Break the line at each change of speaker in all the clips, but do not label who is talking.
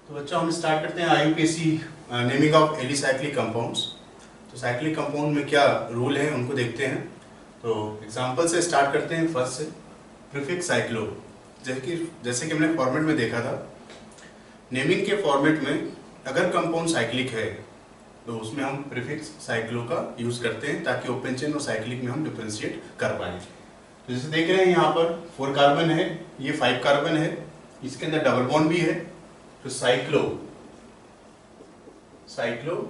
तो बच्चों हम स्टार्ट करते हैं IUPAC naming of alicyclic compounds. तो साइक्लिक कंपाउंड में क्या रूल है उनको देखते हैं। तो एग्जांपल से स्टार्ट करते हैं। फर्स्ट से प्रीफिक्स साइक्लो, जैसे कि हमने फॉर्मेट में देखा था। नेमिंग के फॉर्मेट में अगर कंपाउंड साइक्लिक है तो उसमें हम प्रीफिक्स साइक्लो का यूज करते हैं ताकि ओपन चेन और साइक्लिक में हम डिफरेंशिएट कर पाएं। तो जैसे देख रहे हैं यहाँ पर 4 कार्बन है, ये 5 कार्बन है, इसके अंदर डबल बॉन्ड भी है। तो साइक्लो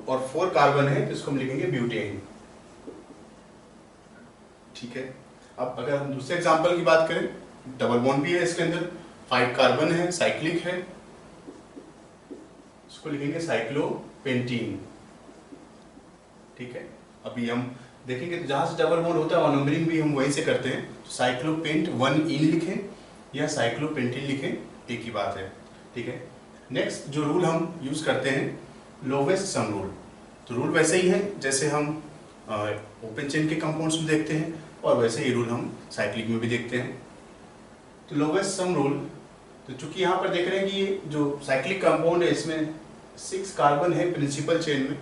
और 4 कार्बन है तो इसको हम लिखेंगे ब्यूटेन। ठीक है। अब अगर हम दूसरे एग्जांपल की बात करें, डबल बॉन्ड भी है इसके अंदर, 5 कार्बन है, साइक्लिक है, इसको लिखेंगे साइक्लोपेंटीन। ठीक है। अभी हम देखेंगे तो जहां से डबल बॉन्ड होता है और नंबरिंग भी हम वहीं से करते हैं। तो साइक्लोपेंट 1 इन लिखें या साइक्लोपेंटीन लिखें, एक ही बात है। ठीक है। नेक्स्ट जो रूल हम यूज करते हैं, लोवेस्ट सम रूल। तो रूल वैसे ही है जैसे हम ओपन चेन के कंपाउंड्स में देखते हैं और वैसे ही रूल हम साइक्लिक में भी देखते हैं। तो लोवेस्ट सम रूल, तो चूंकि यहाँ पर देख रहे हैं कि ये जो साइक्लिक कंपाउंड है इसमें 6 कार्बन है प्रिंसिपल चेन में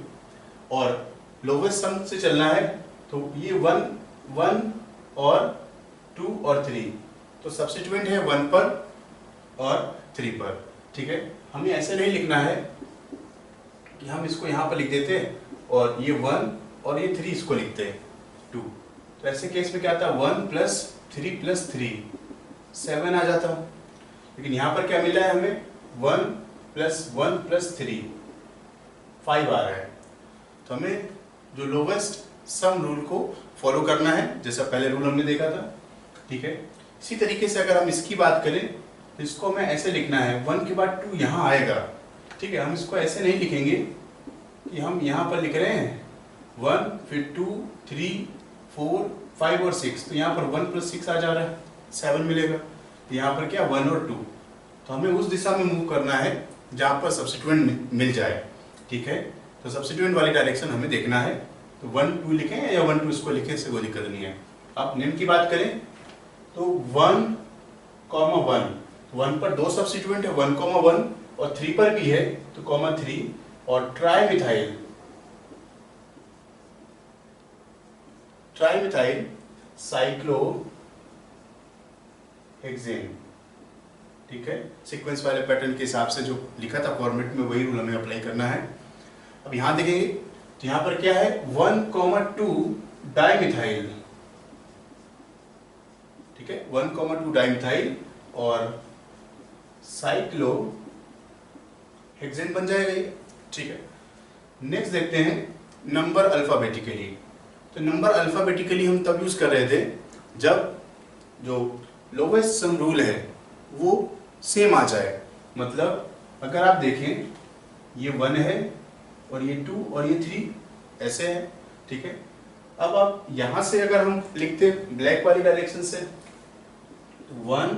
और लोवेस्ट सम से चलना है तो ये 1 और 2 और 3, तो सब्स्टिट्यूएंट है 1 पर और 3 पर। ठीक है। हमें ऐसे नहीं लिखना है कि हम इसको यहाँ पर लिख देते हैं और ये 1 और ये 3 इसको लिखते हैं 2। तो ऐसे केस में क्या आता है 1 + 3 + 3 7 आ जाता। लेकिन यहाँ पर क्या मिला है हमें 1 + 1 + 3 5 आ रहा है। तो हमें जो लोवेस्ट सम रूल को फॉलो करना है जैसा पहले रूल हमने देखा था। ठीक है। इसी तरीके से अगर हम इसकी बात करें तो इसको हमें ऐसे लिखना है, 1 के बाद 2 यहाँ आएगा। ठीक है। हम इसको ऐसे नहीं लिखेंगे कि हम यहाँ पर लिख रहे हैं 1 फिर 2 3 4 5 और 6, तो यहाँ पर 1 + 6 आ जा रहा है, 7 मिलेगा। तो यहाँ पर क्या 1 और 2, तो हमें उस दिशा में मूव करना है जहाँ पर सब्स्टिट्यूएंट मिल जाए। ठीक है। तो सब्स्टिट्यूएंट वाली डायरेक्शन हमें देखना है। तो 1 2 लिखें या 1 2 इसको लिखें, इससे कोई दिक्कत नहीं है। अब नेम की बात करें तो 1, 1 पर 2 सब्स्टिट्यूएंट है, 1, 1 और 3 पर भी है तो 3 और ट्राइमिथाइल साइक्लोहेक्सेन। ठीक है। सीक्वेंस वाले पैटर्न के हिसाब से जो लिखा था फॉर्मेट में वही रूल हमें अप्लाई करना है। अब यहां देखेंगे तो यहां पर क्या है 1, 2 डाइमिथाइल। ठीक है। 1, 2 डाइमिथाइल और साइक्लोहेक्सेन बन जाएगा ये। ठीक है। नेक्स्ट देखते हैं नंबर अल्फाबेटिकली। तो नंबर अल्फाबेटिकली हम तब यूज कर रहे थे जब जो लोवेस्ट सम रूल है वो सेम आ जाए। मतलब अगर आप देखें ये 1 है और ये 2 और ये 3 ऐसे है। ठीक है। अब आप यहां से अगर हम लिखते ब्लैक वाली डायरेक्शन से 1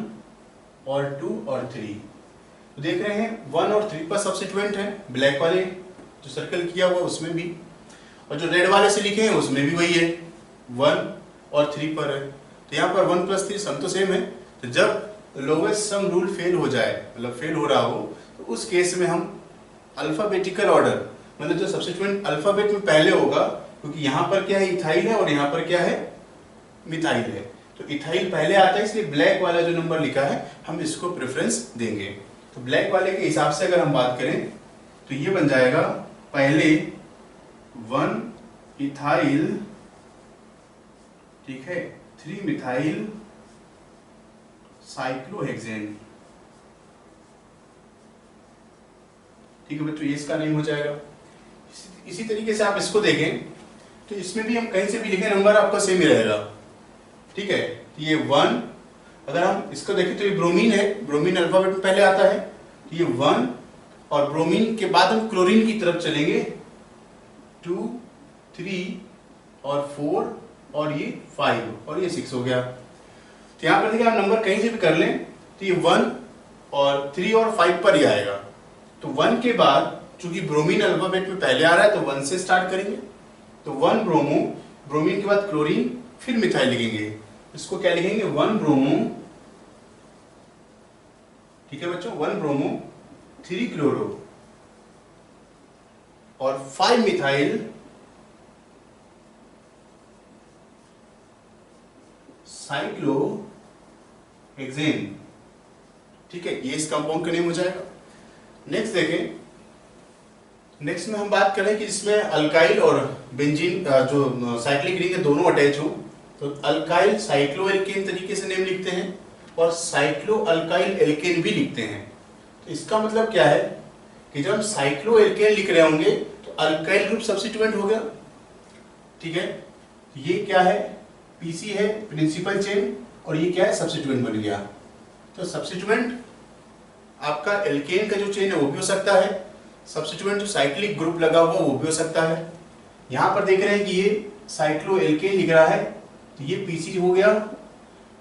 और 2 और 3, तो देख रहे हैं 1 और 3 पर सब्स्टिट्यूएंट है, ब्लैक वाले जो सर्कल किया हुआ उसमें भी, और जो रेड वाले से लिखे हैं उसमें भी वही है, 1 और 3 पर है। तो यहाँ पर 1 + 3 सम तो सेम है। तो जब लोवेस्ट सम रूल फेल हो जाए, मतलब फेल हो रहा हो, तो उस केस में हम अल्फाबेटिकल ऑर्डर, मतलब जो सब्स्टिट्यूएंट अल्फाबेट में पहले होगा, क्योंकि यहाँ पर क्या है इथाइल है और यहाँ पर क्या है मिथाइल है, तो इथाइल पहले आता है, इसलिए ब्लैक वाला जो नंबर लिखा है हम इसको प्रेफरेंस देंगे। तो ब्लैक वाले के हिसाब से अगर हम बात करें तो ये बन जाएगा पहले 1 इथाइल, ठीक है, 3 मिथाइल साइक्लोहेक्सेन। ठीक है बच्चों, ये इसका नेम हो जाएगा। इसी तरीके से आप इसको देखें तो इसमें भी हम कहीं से भी लिखें नंबर आपका सेम ही रहेगा। ठीक है। तो ये 1, अगर हम इसको देखें तो ये ब्रोमीन है, ब्रोमीन अल्फाबेट में पहले आता है, तो ये 1 और ब्रोमीन के बाद हम क्लोरीन की तरफ चलेंगे 2 3 और 4 और ये 5 और ये 6 हो गया। तो यहाँ पर देखिए आप नंबर कहीं से भी कर लें तो ये 1 और 3 और 5 पर ही आएगा। तो 1 के बाद चूंकि ब्रोमीन अल्फाबेट में पहले आ रहा है तो 1 से स्टार्ट करेंगे। तो 1 ब्रोमो, ब्रोमीन के बाद क्लोरीन, फिर मिथाइल लिखेंगे। इसको क्या लिखेंगे 1 ब्रोमो, ठीक है बच्चों, 1 ब्रोमो 3 क्लोरो, और 5 मिथाइल साइक्लोहेक्सेन। ठीक है, ये इस कंपाउंड का नेम हो जाएगा। नेक्स्ट देखें, नेक्स्ट में हम बात करें कि इसमें अल्काइल और बेंजीन जो साइक्लिक रिंग है दोनों अटैच हो, तो अल्काइल साइक्लोएल्केन तरीके से नेम लिखते हैं और साइक्लो अल्काइल एल्केन भी लिखते हैं। तो इसका मतलब क्या है कि जब हम साइक्लोएल्केन लिख रहे होंगे तो अल्काइल ग्रुप सब्स्टिट्यूएंट हो गया। ठीक है, ये क्या है, पीसी है प्रिंसिपल चेन, और ये क्या है, सब्स्टिट्यूएंट बन गया। तो सब्स्टिट्यूएंट आपका एल्केन का जो चेन है वो भी हो सकता है, सब्स्टिट्यूएंट जो साइक्लिक ग्रुप लगा हुआ वो भी हो सकता है। यहां पर देख रहे हैं कि ये साइक्लो एल्केन लिख रहा है, तो ये पीसी हो गया,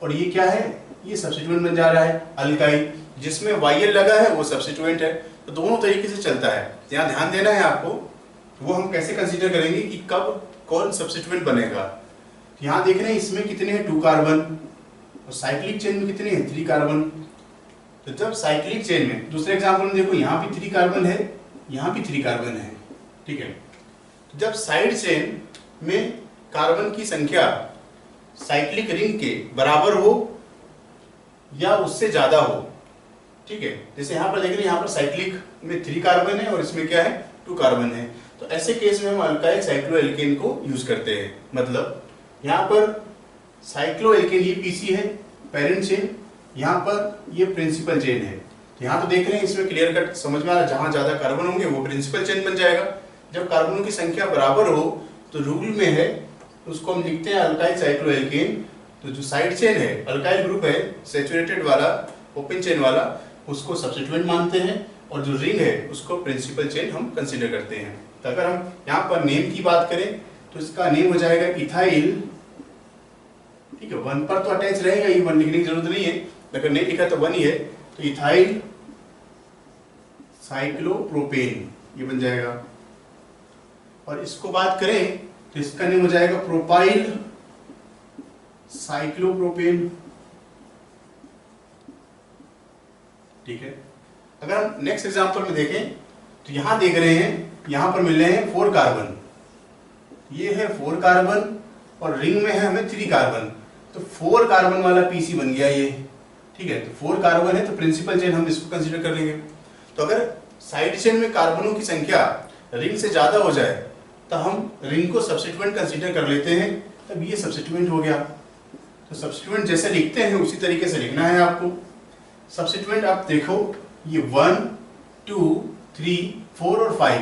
और ये क्या है, ये सब्स्टिट्यूएंट बन जा रहा है अल्काइल, जिसमें YL लगा है वो सब्स्टिट्यूएंट है। तो दोनों तरीके से चलता है, यहाँ ध्यान देना है आपको। वो हम कैसे कंसीडर करेंगे कि कब कौन सब्स्टिट्यूएंट बनेगा। यहाँ देख रहे हैं इसमें कितने हैं, 2 कार्बन, और साइक्लिक चेन में कितने हैं, 3 कार्बन। तो जब साइक्लिक चेन में, दूसरे एग्जाम्पल में देखो, यहाँ भी 3 कार्बन है, यहाँ भी 3 कार्बन है। ठीक है, तो जब साइड चेन में कार्बन की संख्या साइक्लिक रिंग के बराबर हो या उससे ज्यादा हो, ठीक है, जैसे यहाँ पर देख रहे हैं, यहाँ पर साइक्लिक में 3 कार्बन है और इसमें क्या है, 2 कार्बन है, तो ऐसे केस में हम अल्काइल साइक्लोएल्केन को यूज करते हैं। मतलब यहाँ पर साइक्लोएल्केन ये पीसी है पेरेंट चेन, यहाँ पर ये प्रिंसिपल चेन है। तो यहाँ तो देख रहे हैं, इसमें क्लियर कट समझ में आ रहा है, जहां ज्यादा कार्बन होंगे वो प्रिंसिपल चेन बन जाएगा। जब कार्बनों की संख्या बराबर हो तो रूल में है, उसको हम लिखते हैं अल्काइल साइक्लोएल्केन। तो जो साइड चेन है, अल्काइल ग्रुप है सैचुरेटेड वाला, ओपन चेन वाला, उसको सब्स्टिट्यूएंट मानते हैं, और जो रिंग है उसको प्रिंसिपल चेन हम कंसीडर करते हैं। तो अगर हम यहाँ पर नेम की बात करें तो इसका नेम हो जाएगा इथाइल। ठीक है, 1 पर तो अटैच रहेगा, ये 1 लिखने की जरूरत नहीं है, अगर नहीं लिखा तो 1 ही है। तो इथाइल साइक्लोप्रोपेन ये बन जाएगा। और इसको बात करें तो इसका नेम हो जाएगा प्रोपाइल साइक्लोप्रोपेन। ठीक है, अगर हम नेक्स्ट एग्जांपल में देखें तो यहां देख रहे हैं, यहां पर मिल रहे हैं 4 कार्बन, ये है 4 कार्बन और रिंग में है हमें 3 कार्बन, तो 4 कार्बन वाला पीसी बन गया ये। ठीक है, तो 4 कार्बन है तो प्रिंसिपल चेन हम इसको कंसीडर कर लेंगे। तो अगर साइड चेन में कार्बनों की संख्या रिंग से ज्यादा हो जाए तो हम रिंग को सब्स्टिट्यूएंट कंसीडर कर लेते हैं, तब ये सब्स्टिट्यूएंट हो गया। तो सब्स्टिट्यूएंट जैसे लिखते हैं उसी तरीके से लिखना है आपको। सब्स्टिट्यूएंट आप देखो, ये 1 2 3 4 और 5,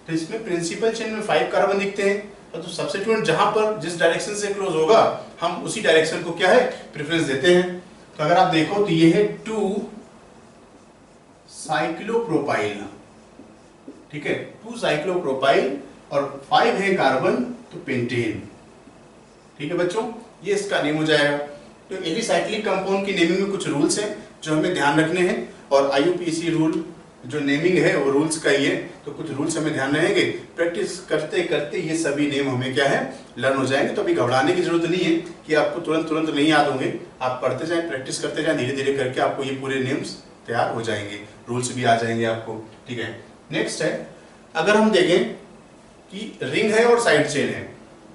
तो इसमें प्रिंसिपल चेन में 5 कार्बन दिखते हैं, तो सब्स्टिट्यूएंट जहां पर जिस डायरेक्शन से क्लोज होगा हम उसी डायरेक्शन को क्या है, प्रेफरेंस देते हैं। तो अगर आप देखो तो ये है 2 साइक्लोप्रोपाइल। ठीक है, 2 साइक्लोप्रोपाइल और 5 है कार्बन, तो पेंटेन। ठीक है बच्चों, ये इसका नेम हो जाएगा। तो यही साइक्लिक कंपाउंड की नेमिंग में कुछ रूल्स हैं जो हमें ध्यान रखने हैं, और IUPAC रूल जो नेमिंग है वो रूल्स का ही है, तो कुछ रूल्स हमें ध्यान रहेंगे। प्रैक्टिस करते करते ये सभी नेम हमें क्या है, लर्न हो जाएंगे। तो अभी घबराने की जरूरत नहीं है कि आपको तुरंत नहीं याद होंगे, आप पढ़ते जाएं, प्रैक्टिस करते जाएं, धीरे धीरे करके आपको ये पूरे नेम्स तैयार हो जाएंगे, रूल्स भी आ जाएंगे आपको। ठीक है, नेक्स्ट है, अगर हम देखें कि रिंग है और साइड चेन है,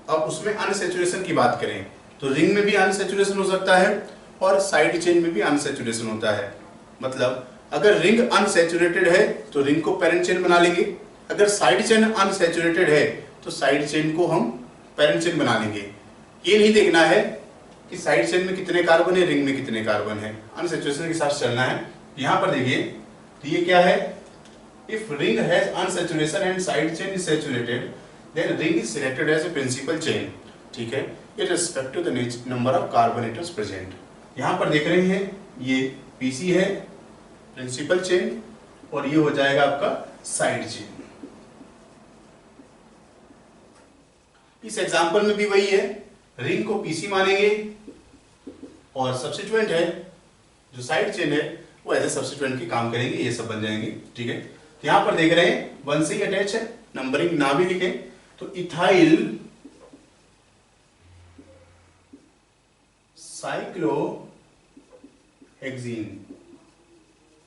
अब उसमें अनसैचुरेशन की बात करें तो रिंग में भी अनसैचुरेशन हो सकता है और साइड चेन में भी अनसैचुरेशन होता है। मतलब अगर रिंग अनसैचुरेटेड है तो रिंग को पेरेंट चेन बना लेंगे, अगर साइड चेन अनसैचुरेटेड है तो साइड चेन को हम पेरेंट चेन बना लेंगे। ये नहीं देखना है कि साइड चेन में कितने कार्बन है, रिंग में कितने कार्बन है, अनसैचुरेशन के साथ चलना है। यहां पर देखिए, तो ये क्या है, if ring has unsaturation and side chain is saturated then ring is selected as a principal chain. ठीक है, irrespective of the number of carbon atoms present. यहां पर देख रहे हैं ये पीसी है प्रिंसिपल चेन, और ये हो जाएगा आपका साइड चेन। इस एग्जांपल में भी वही है, रिंग को पीसी मानेंगे और सब्स्टिट्यूएंट है जो साइड चेन है वो एज ए सब्स्टिट्यूएंट की काम करेंगे, ये सब बन जाएंगे। ठीक है, तो यहां पर देख रहे हैं 1 से ही अटैच है, नंबरिंग ना भी लिखें तो इथाइल साइक्लोहेक्सीन,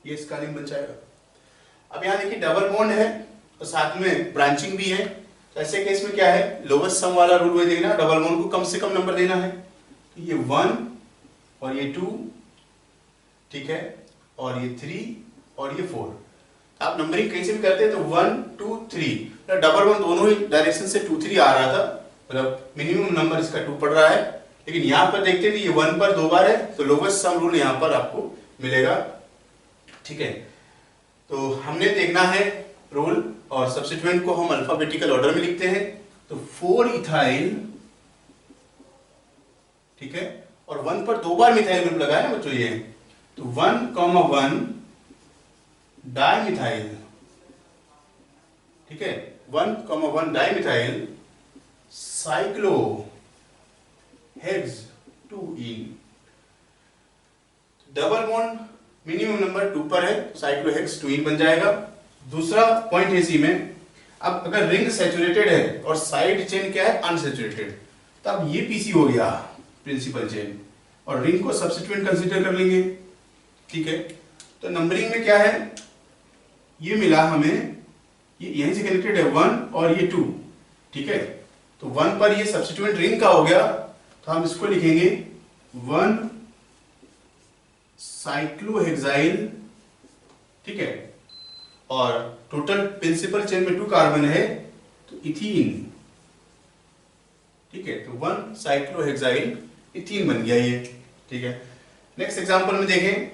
ये इसका नेम बन जाएगा। अब यहां देखिए डबल बॉन्ड है और साथ में ब्रांचिंग भी है। तो ऐसे केस में क्या है, लोवेस्ट सम वाला रूल वही देखना, डबल बॉन्ड को कम से कम नंबर देना है। तो ये 1 और ये 2, ठीक है, और ये 3 और ये 4। आप नंबरिंग कहीं से भी करते हैं तो 1 2 3, डबल बॉन्ड दोनों ही डायरेक्शन से 2 3 आ रहा था, मतलब मिनिमम नंबर इसका 2 पड़ रहा है। लेकिन यहाँ पर देखते थे ये 1 पर 2 बार है, तो लोवेस्ट सम रूल यहाँ पर आपको मिलेगा, ठीक है। तो हमने देखना है रूल, और सब्स्टिट्यूएंट को हम अल्फाबेटिकल ऑर्डर में लिखते हैं। तो 4 इथाइल, ठीक है, और 1 पर 2 बार मिथाइल ग्रुप लगाया ना बच्चों ये, तो 1,1 डाइमिथाइल, ठीक है, 1,1 डाइमिथाइल साइक्लो हेक्स 2इन। डबल बॉन्ड मिनिमम नंबर 2 पर है, साइक्लो हेक्स 2इन बन जाएगा। दूसरा पॉइंट है इसी में, अब अगर रिंग सैचुरेटेड है और साइड चेन क्या है, अनसैचुरेटेड, तो अब ये पीसी हो गया प्रिंसिपल चेन, और रिंग को सब्स्टिट्यूएंट कंसीडर कर लेंगे, ठीक है। तो नंबरिंग में क्या है, ये मिला हमें, ये यहीं से कनेक्टेड है 1 और ये 2, ठीक है। तो 1 पर ये सब्स्टिट्यूएंट रिंग का हो गया, तो हम इसको लिखेंगे 1 साइक्लोहेक्साइल, ठीक है, और टोटल प्रिंसिपल चेन में 2 कार्बन है, तो इथीन, ठीक है। तो 1 साइक्लोहेक्साइल इथीन बन गया ये, ठीक है। नेक्स्ट एग्जांपल में देखें,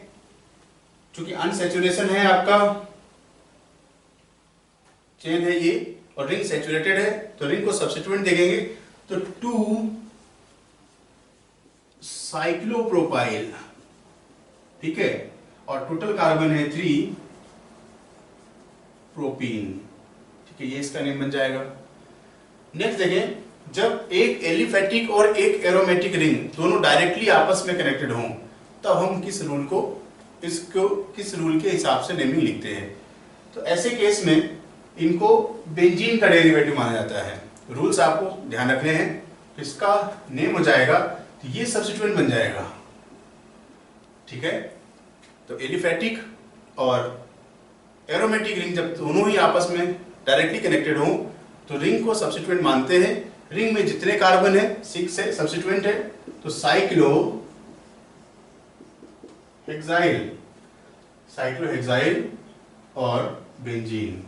चूंकि अनसैचुरेशन है आपका चेन है ये, और रिंग सैचुरेटेड है, तो रिंग को सब्स्टिट्यूएंट देखेंगे, तो 2 साइक्लोप्रोपाइल, ठीक है, और टोटल कार्बन है 3 प्रोपीन, ठीक है, ये इसका नेम बन जाएगा। नेक्स्ट देखें, जब एक एलिफेटिक और एक एरोमेटिक रिंग दोनों डायरेक्टली आपस में कनेक्टेड हों, तब हम किस रूल के हिसाब से नेमिंग लिखते हैं। तो ऐसे केस में इनको बेंजीन का डेरिवेटिव माना जाता है। रूल्स आपको ध्यान रखने हैं, इसका नेम हो जाएगा, तो ये सब्स्टिट्यूएंट बन जाएगा, ठीक है। तो एलिफेटिक और एरोमेटिक रिंग जब दोनों ही आपस में डायरेक्टली कनेक्टेड हो, तो रिंग को सब्स्टिट्यूएंट मानते हैं। रिंग में जितने कार्बन है 6 है, सब्स्टिट्यूएंट है, तो साइक्लोहेक्साइल और बेंजीन,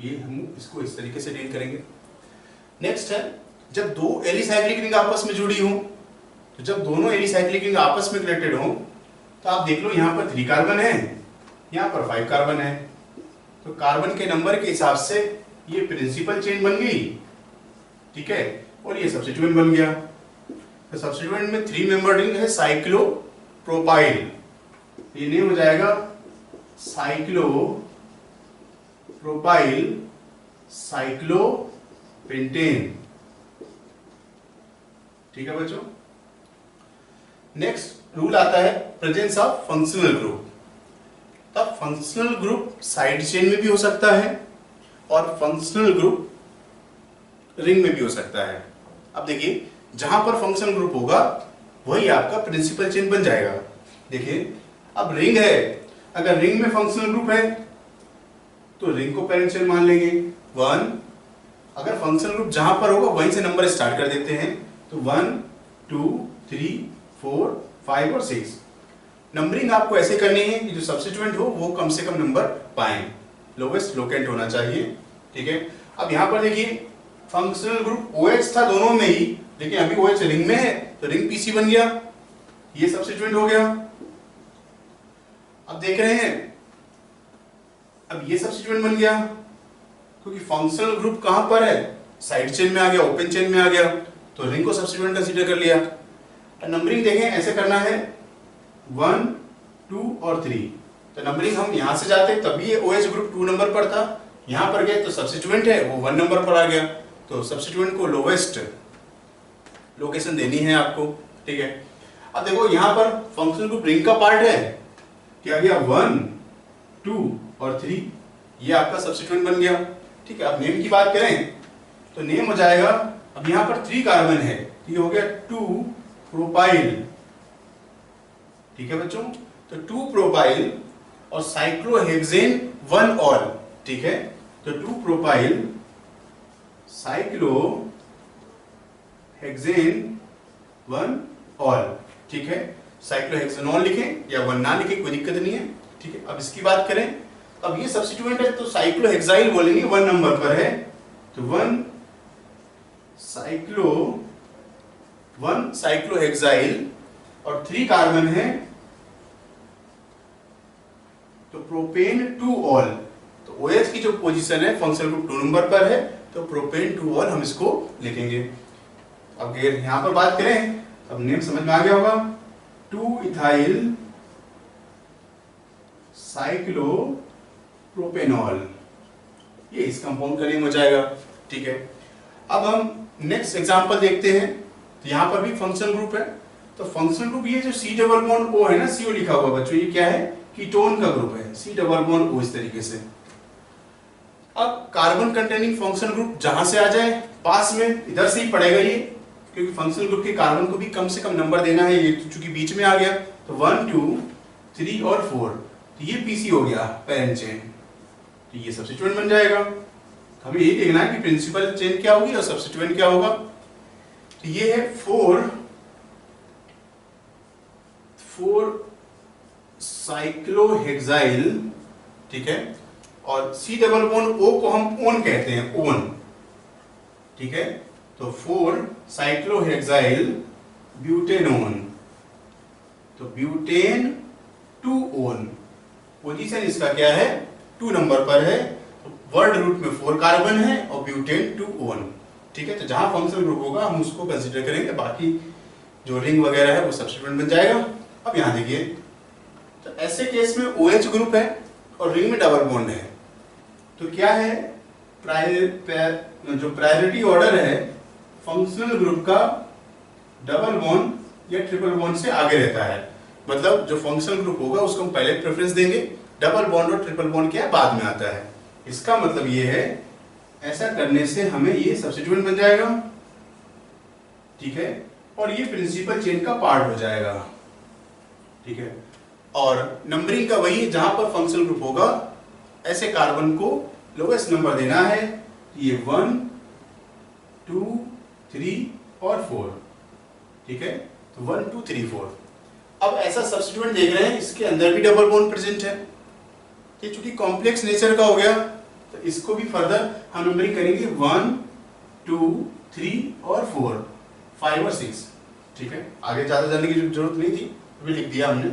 ये हम इसको इस तरीके से डील करेंगे। नेक्स्ट है, जब 2 एलिसाइक्लिक रिंग आपस में जुड़ी हो, तो जब दोनों एलिसाइक्लिक रिंग आपस में कनेक्टेड हो, तो आप देख लो यहां पर 3 कार्बन है, यहां पर 5 कार्बन है, तो कार्बन के नंबर के हिसाब से ये प्रिंसिपल चेन बन गई, ठीक है, और ये सब्स्टिट्यूएंट बन गया। तो सब्स्टिट्यूएंट में 3 मेंबर रिंग है साइक्लोप्रोपाइल, ये नेम हो जाएगा साइक्लोप्रोपाइल साइक्लोपेंटेन, ठीक है बच्चों। नेक्स्ट रूल आता है प्रेजेंस ऑफ फंक्शनल ग्रुप। तब फंक्शनल ग्रुप साइड चेन में भी हो सकता है और फंक्शनल ग्रुप रिंग में भी हो सकता है। अब देखिए, जहां पर फंक्शनल ग्रुप होगा वही आपका प्रिंसिपल चेन बन जाएगा। देखिए, अब रिंग है, अगर रिंग में फंक्शनल ग्रुप है तो रिंग को पेरेंट चेन मान लेंगे 1। अगर फंक्शनल ग्रुप जहां पर होगा वहीं से नंबर स्टार्ट कर देते हैं, तो 1 2 3 4 5 और 6। नंबरिंग आपको ऐसे करनी है कि जो सब्स्टिट्यूएंट हो वो कम से कम नंबर पाएं, लोवेस्ट लोकेंट होना चाहिए, ठीक है। अब यहां पर देखिए, फंक्शनल ग्रुप OH था दोनों में ही, लेकिन अभी OH रिंग में है, तो रिंग PC बन गया, ये सब्स्टिट्यूएंट हो गया। अब देख रहे हैं, अब ये सब्स्टिट्यूएंट बन गया, क्योंकि फंक्शनल ग्रुप कहां पर है, साइड चेन में आ गया, ओपन चेन में आ गया, तो रिंग को सब्स्टिट्यूएंट कंसीडर कर लिया। नंबरिंग देखें, ऐसे करना है 1 2 और 3। तो नंबरिंग हम यहां से जाते तभी ये OH ग्रुप 2 नंबर पर था, यहां पर गए तो सब्स्टिट्यूएंट है वो 1 नंबर पर आ गया, तो सब्स्टिट्यूएंट को लोवेस्ट लोकेशन देनी है आपको, ठीक है। अब देखो, यहां पर फंक्शनल ग्रुप रिंग का पार्ट है, क्या गया 1 2 और 3, ये आपका सब्स्टिट्यूएंट बन गया, ठीक है। अब नेम की बात करें तो नेम हो जाएगा, अब यहां पर 3 कार्बन है, ये हो गया 2 प्रोपाइल, ठीक है बच्चों। तो 2 प्रोपाइल और साइक्लोहेक्सेन 1 ऑल, ठीक है, तो 2 प्रोपाइल साइक्लोहेक्सेन 1 ऑल, ठीक है, साइक्लोहेक्सेनॉल लिखें या 1 ना लिखें, कोई दिक्कत नहीं है, ठीक है। अब इसकी बात करें, अब ये सब्स्टिट्यूएंट है तो साइक्लोहेक्साइल बोलेंगे, 1 नंबर पर है, तो 1 साइक्लोहेक्साइल और 3 कार्बन है, तो प्रोपेन 2 ऑल, तो OH की जो पोजीशन है फंक्शनल ग्रुप 2 नंबर पर है, तो प्रोपेन 2 ऑल हम इसको लिखेंगे। अब अगर यहां पर बात करें, अब नेम समझ में आ गया होगा, 2 इथाइल साइक्लोप्रोपेनॉल, ये इस कंपाउंड का नेम हो जाएगा, ठीक है। अब हम नेक्स्ट एग्जांपल देखते हैं, तो यहां पर भी फंक्शनल ग्रुप है, तो फंक्शनल ग्रुप ये जो C डबल बॉन्ड O है ना, CO लिखा हुआ बच्चों, ये क्या है, कीटोन का ग्रुप है, C डबल बॉन्ड O, इस तरीके से। अब कार्बन कंटेनिंग फंक्शनल ग्रुप जहां से आ जाए पास में, इधर से ही पड़ेगा ये, क्योंकि फंक्शनल ग्रुप के कार्बन को भी कम से कम नंबर देना है, ये चूंकि बीच में आ गया, तो 1 2 3 और 4, तो ये PC हो गया पेरेंट चेन, तो ये सब्स्टिट्यूएंट बन जाएगा। हमें यही देखना है कि प्रिंसिपल चेन क्या होगी और सब्स्टिट्यूएंट क्या होगा, तो ये है 4 साइक्लोहेक्साइल, ठीक है, और C डबल बॉन्ड O को हम ओन कहते हैं, ओन, ठीक है, तो 4 साइक्लोहेक्साइल ब्यूटेनोन, तो ब्यूटेन 2 ओन, पोजीशन इसका क्या है, 2 नंबर पर है, वर्ड रूट में 4 कार्बन है और ब्यूटेन 2 ओन, ठीक है। तो जहां फंक्शनल ग्रुप होगा हम उसको कंसीडर करेंगे, बाकी जो रिंग वगैरह है वो सब्स्टिट्यूएंट बन जाएगा। अब यहां देखिए, तो ऐसे केस में OH ग्रुप है और रिंग में डबल बॉन्ड है, तो क्या है, जो प्रायोरिटी ऑर्डर है फंक्शनल ग्रुप का डबल बॉन्ड या ट्रिपल बॉन्ड से आगे रहता है, मतलब जो फंक्शनल ग्रुप होगा उसको हम पहले प्रेफरेंस देंगे, डबल बॉन्ड और ट्रिपल बॉन्ड क्या है बाद में आता है। इसका मतलब ये है, ऐसा करने से हमें ये सब्स्टिट्यूएंट बन जाएगा, ठीक है, और ये प्रिंसिपल चेन का पार्ट हो जाएगा, ठीक है। और नंबरिंग का वही, जहां पर फंक्शनल ग्रुप होगा ऐसे कार्बन को लोएस्ट नंबर देना है, ये 1 2 3 और 4, ठीक है, तो 1 2 3 4। अब ऐसा सब्स्टिट्यूएंट देख रहे हैं, इसके अंदर भी डबल बॉन्ड प्रेजेंट है, ये चूंकि कॉम्प्लेक्स नेचर का हो गया, तो इसको भी फर्दर हम नंबरिंग करेंगे 1 2 3 और 4 5 और 6, ठीक है। आगे ज्यादा जानने की जरूरत नहीं थी, अभी लिख दिया हमने।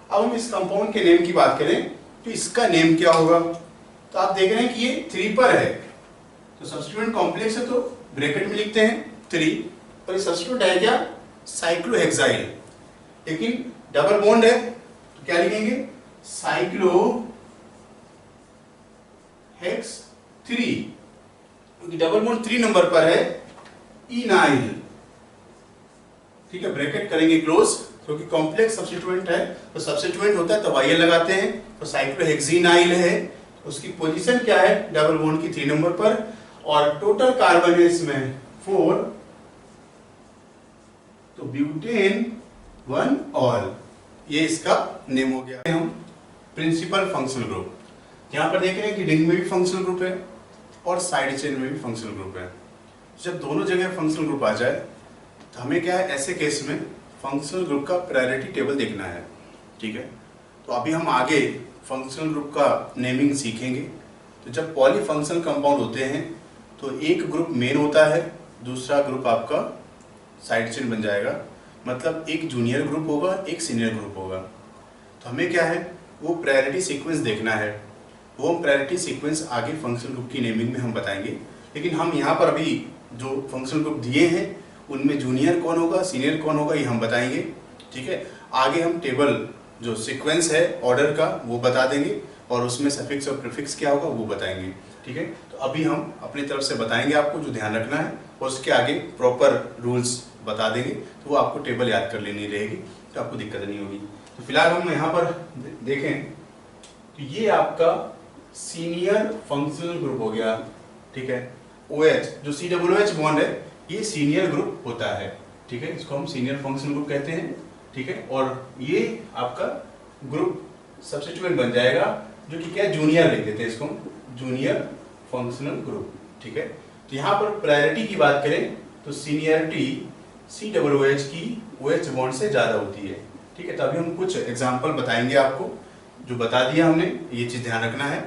अब हम इस कंपाउंड के नेम की बात करें, तो इसका नेम क्या होगा, तो आप देख रहे हैं कि ये 3 पर है, तो सब्स्टिट्यूएंट कॉम्प्लेक्स है तो ब्रैकेट में लिखते हैं 3, और ये सब्स्टिट्यूएंट है क्या, साइक्लोहेक्साइल, लेकिन डबल बॉन्ड है तो क्या लिखेंगे, साइक्लोहेक्स 3, क्योंकि डबल बॉन्ड 3 नंबर पर है, इनाइल, ठीक है, ब्रैकेट करेंगे क्लोज, क्योंकि कॉम्प्लेक्स सब्स्टिट्यूएंट है, तो सब्स्टिट्यूएंट होता है तो वाई लगाते हैं, तो साइक्लोहेक्सिनाइल है, उसकी पोजीशन क्या है, डबल बॉन्ड की 3 नंबर पर, और टोटल कार्बन है इसमें 4, तो ब्यूटेन 1 ऑल, ये इसका नेम हो गया। हम प्रिंसिपल फंक्शनल ग्रुप, यहां पर देख रहे हैं कि रिंग में भी फंक्शनल ग्रुप है और साइड चेन में भी फंक्शनल ग्रुप है। जब दोनों जगह फंक्शनल ग्रुप आ जाए तो हमें क्या है, ऐसे केस में फंक्शनल ग्रुप का प्रायोरिटी टेबल देखना है, ठीक है। तो अभी हम आगे फंक्शनल ग्रुप का नेमिंग सीखेंगे। तो जब पॉलीफंक्शनल कंपाउंड होते हैं तो एक ग्रुप मेन होता है, दूसरा ग्रुप आपका साइड चेन बन जाएगा, मतलब एक जूनियर ग्रुप होगा, एक सीनियर ग्रुप होगा। तो हमें क्या है, वो प्रायोरिटी सीक्वेंस देखना है, वो प्रायोरिटी सीक्वेंस आगे फंक्शनल ग्रुप की नेमिंग में हम बताएंगे। लेकिन हम यहाँ पर अभी जो फंक्शनल ग्रुप दिए हैं उनमें जूनियर कौन होगा, सीनियर कौन होगा, ये हम बताएंगे, ठीक है। आगे हम टेबल जो सीक्वेंस है ऑर्डर का वो बता देंगे, और उसमें सफिक्स और प्रीफिक्स क्या होगा वो बताएंगे, ठीक है। तो अभी हम अपनी तरफ से बताएंगे आपको जो ध्यान रखना है, और उसके आगे प्रॉपर रूल्स बता देंगे, तो वो आपको टेबल याद कर लेनी रहेगी, तो आपको दिक्कत नहीं होगी। तो फिलहाल हम यहाँ पर देखें तो ये आपका सीनियर फंक्शनल ग्रुप हो गया, ठीक है। OH जो COOH बॉन्ड है ये सीनियर ग्रुप होता है, ठीक है, इसको हम सीनियर फंक्शनल ग्रुप कहते हैं, ठीक है। और ये आपका ग्रुप सब्स्टिट्यूएंट बन जाएगा जो कि क्या जूनियर लिख देते हैं, इसको जूनियर फंक्शनल ग्रुप। ठीक है, तो यहाँ पर प्रायोरिटी की बात करें तो सीनियरिटी COOH की OH बॉन्ड से ज्यादा होती है। ठीक है, तो अभी हम कुछ एग्जांपल बताएंगे आपको, जो बता दिया हमने, ये चीज ध्यान रखना है।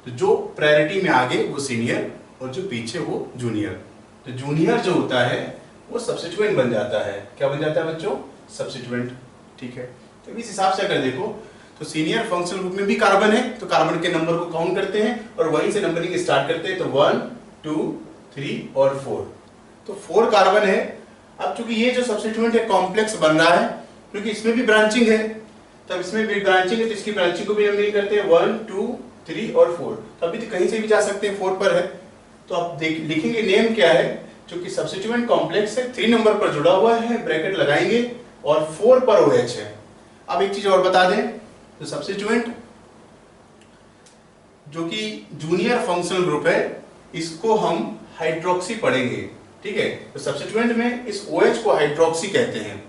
तो जो प्रायोरिटी में आगे वो सीनियर और जो पीछे वो जूनियर। तो जूनियर जो होता है वो सब्स्टिट्यूएंट बन जाता है। क्या बन जाता है बच्चों? सब्स्टिट्यूएंट। ठीक है, तो इस हिसाब से अगर देखो तो सीनियर फंक्शनल ग्रुप में भी कार्बन है, तो कार्बन के नंबर को काउंट करते हैं और वहीं से नंबरिंग स्टार्ट करते हैं। तो 1 2 3 और 4, तो 4 कार्बन है। अब चूंकि ये जो सब्स्टिट्यूएंट है कॉम्प्लेक्स बन रहा है, क्योंकि इसमें भी ब्रांचिंग है, तब इसमें भी ब्रांचिंग है तो इसकी ब्रांचिंग को भी नंबरिंग करते हैं 1 2 3 और 4। तो अभी तो कहीं से भी जा सकते हैं, 4 पर है। तो अब लिखेंगे नेम क्या है, क्योंकि सब्स्टिट्यूएंट कॉम्प्लेक्स है, 3 नंबर पर जुड़ा हुआ है, ब्रैकेट लगाएंगे और 4 पर OH है। अब एक चीज और बता दें, तो सब्स्टिट्यूएंट जो कि जूनियर फंक्शनल ग्रुप है, इसको हम हाइड्रोक्सी पढ़ेंगे। ठीक है, तो सब्स्टिट्यूएंट में इस OH को हाइड्रोक्सी कहते हैं।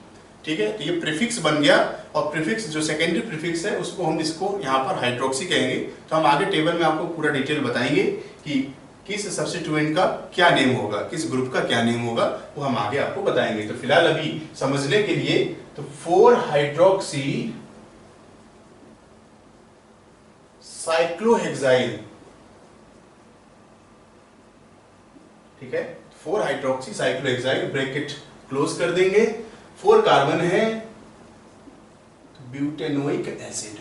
ठीक है, तो ये प्रीफिक्स बन गया, और प्रीफिक्स जो सेकेंडरी प्रीफिक्स है उसको हम इसको यहाँ पर हाइड्रोक्सी कहेंगे। तो हम आगे टेबल में आपको पूरा डिटेल बताएंगे कि किस सब्स्टिट्यूएंट का क्या नेम होगा, किस ग्रुप का क्या नेम होगा, वो हम आगे आपको बताएंगे। तो फिलहाल अभी समझने के लिए तो 4 हाइड्रोक्सी साइक्लोहेक्साइल। ठीक है, 4 हाइड्रोक्सी साइक्लोहेक्साइल, ब्रैकेट क्लोज कर देंगे। 4 कार्बन है तो ब्यूटेनोइक एसिड,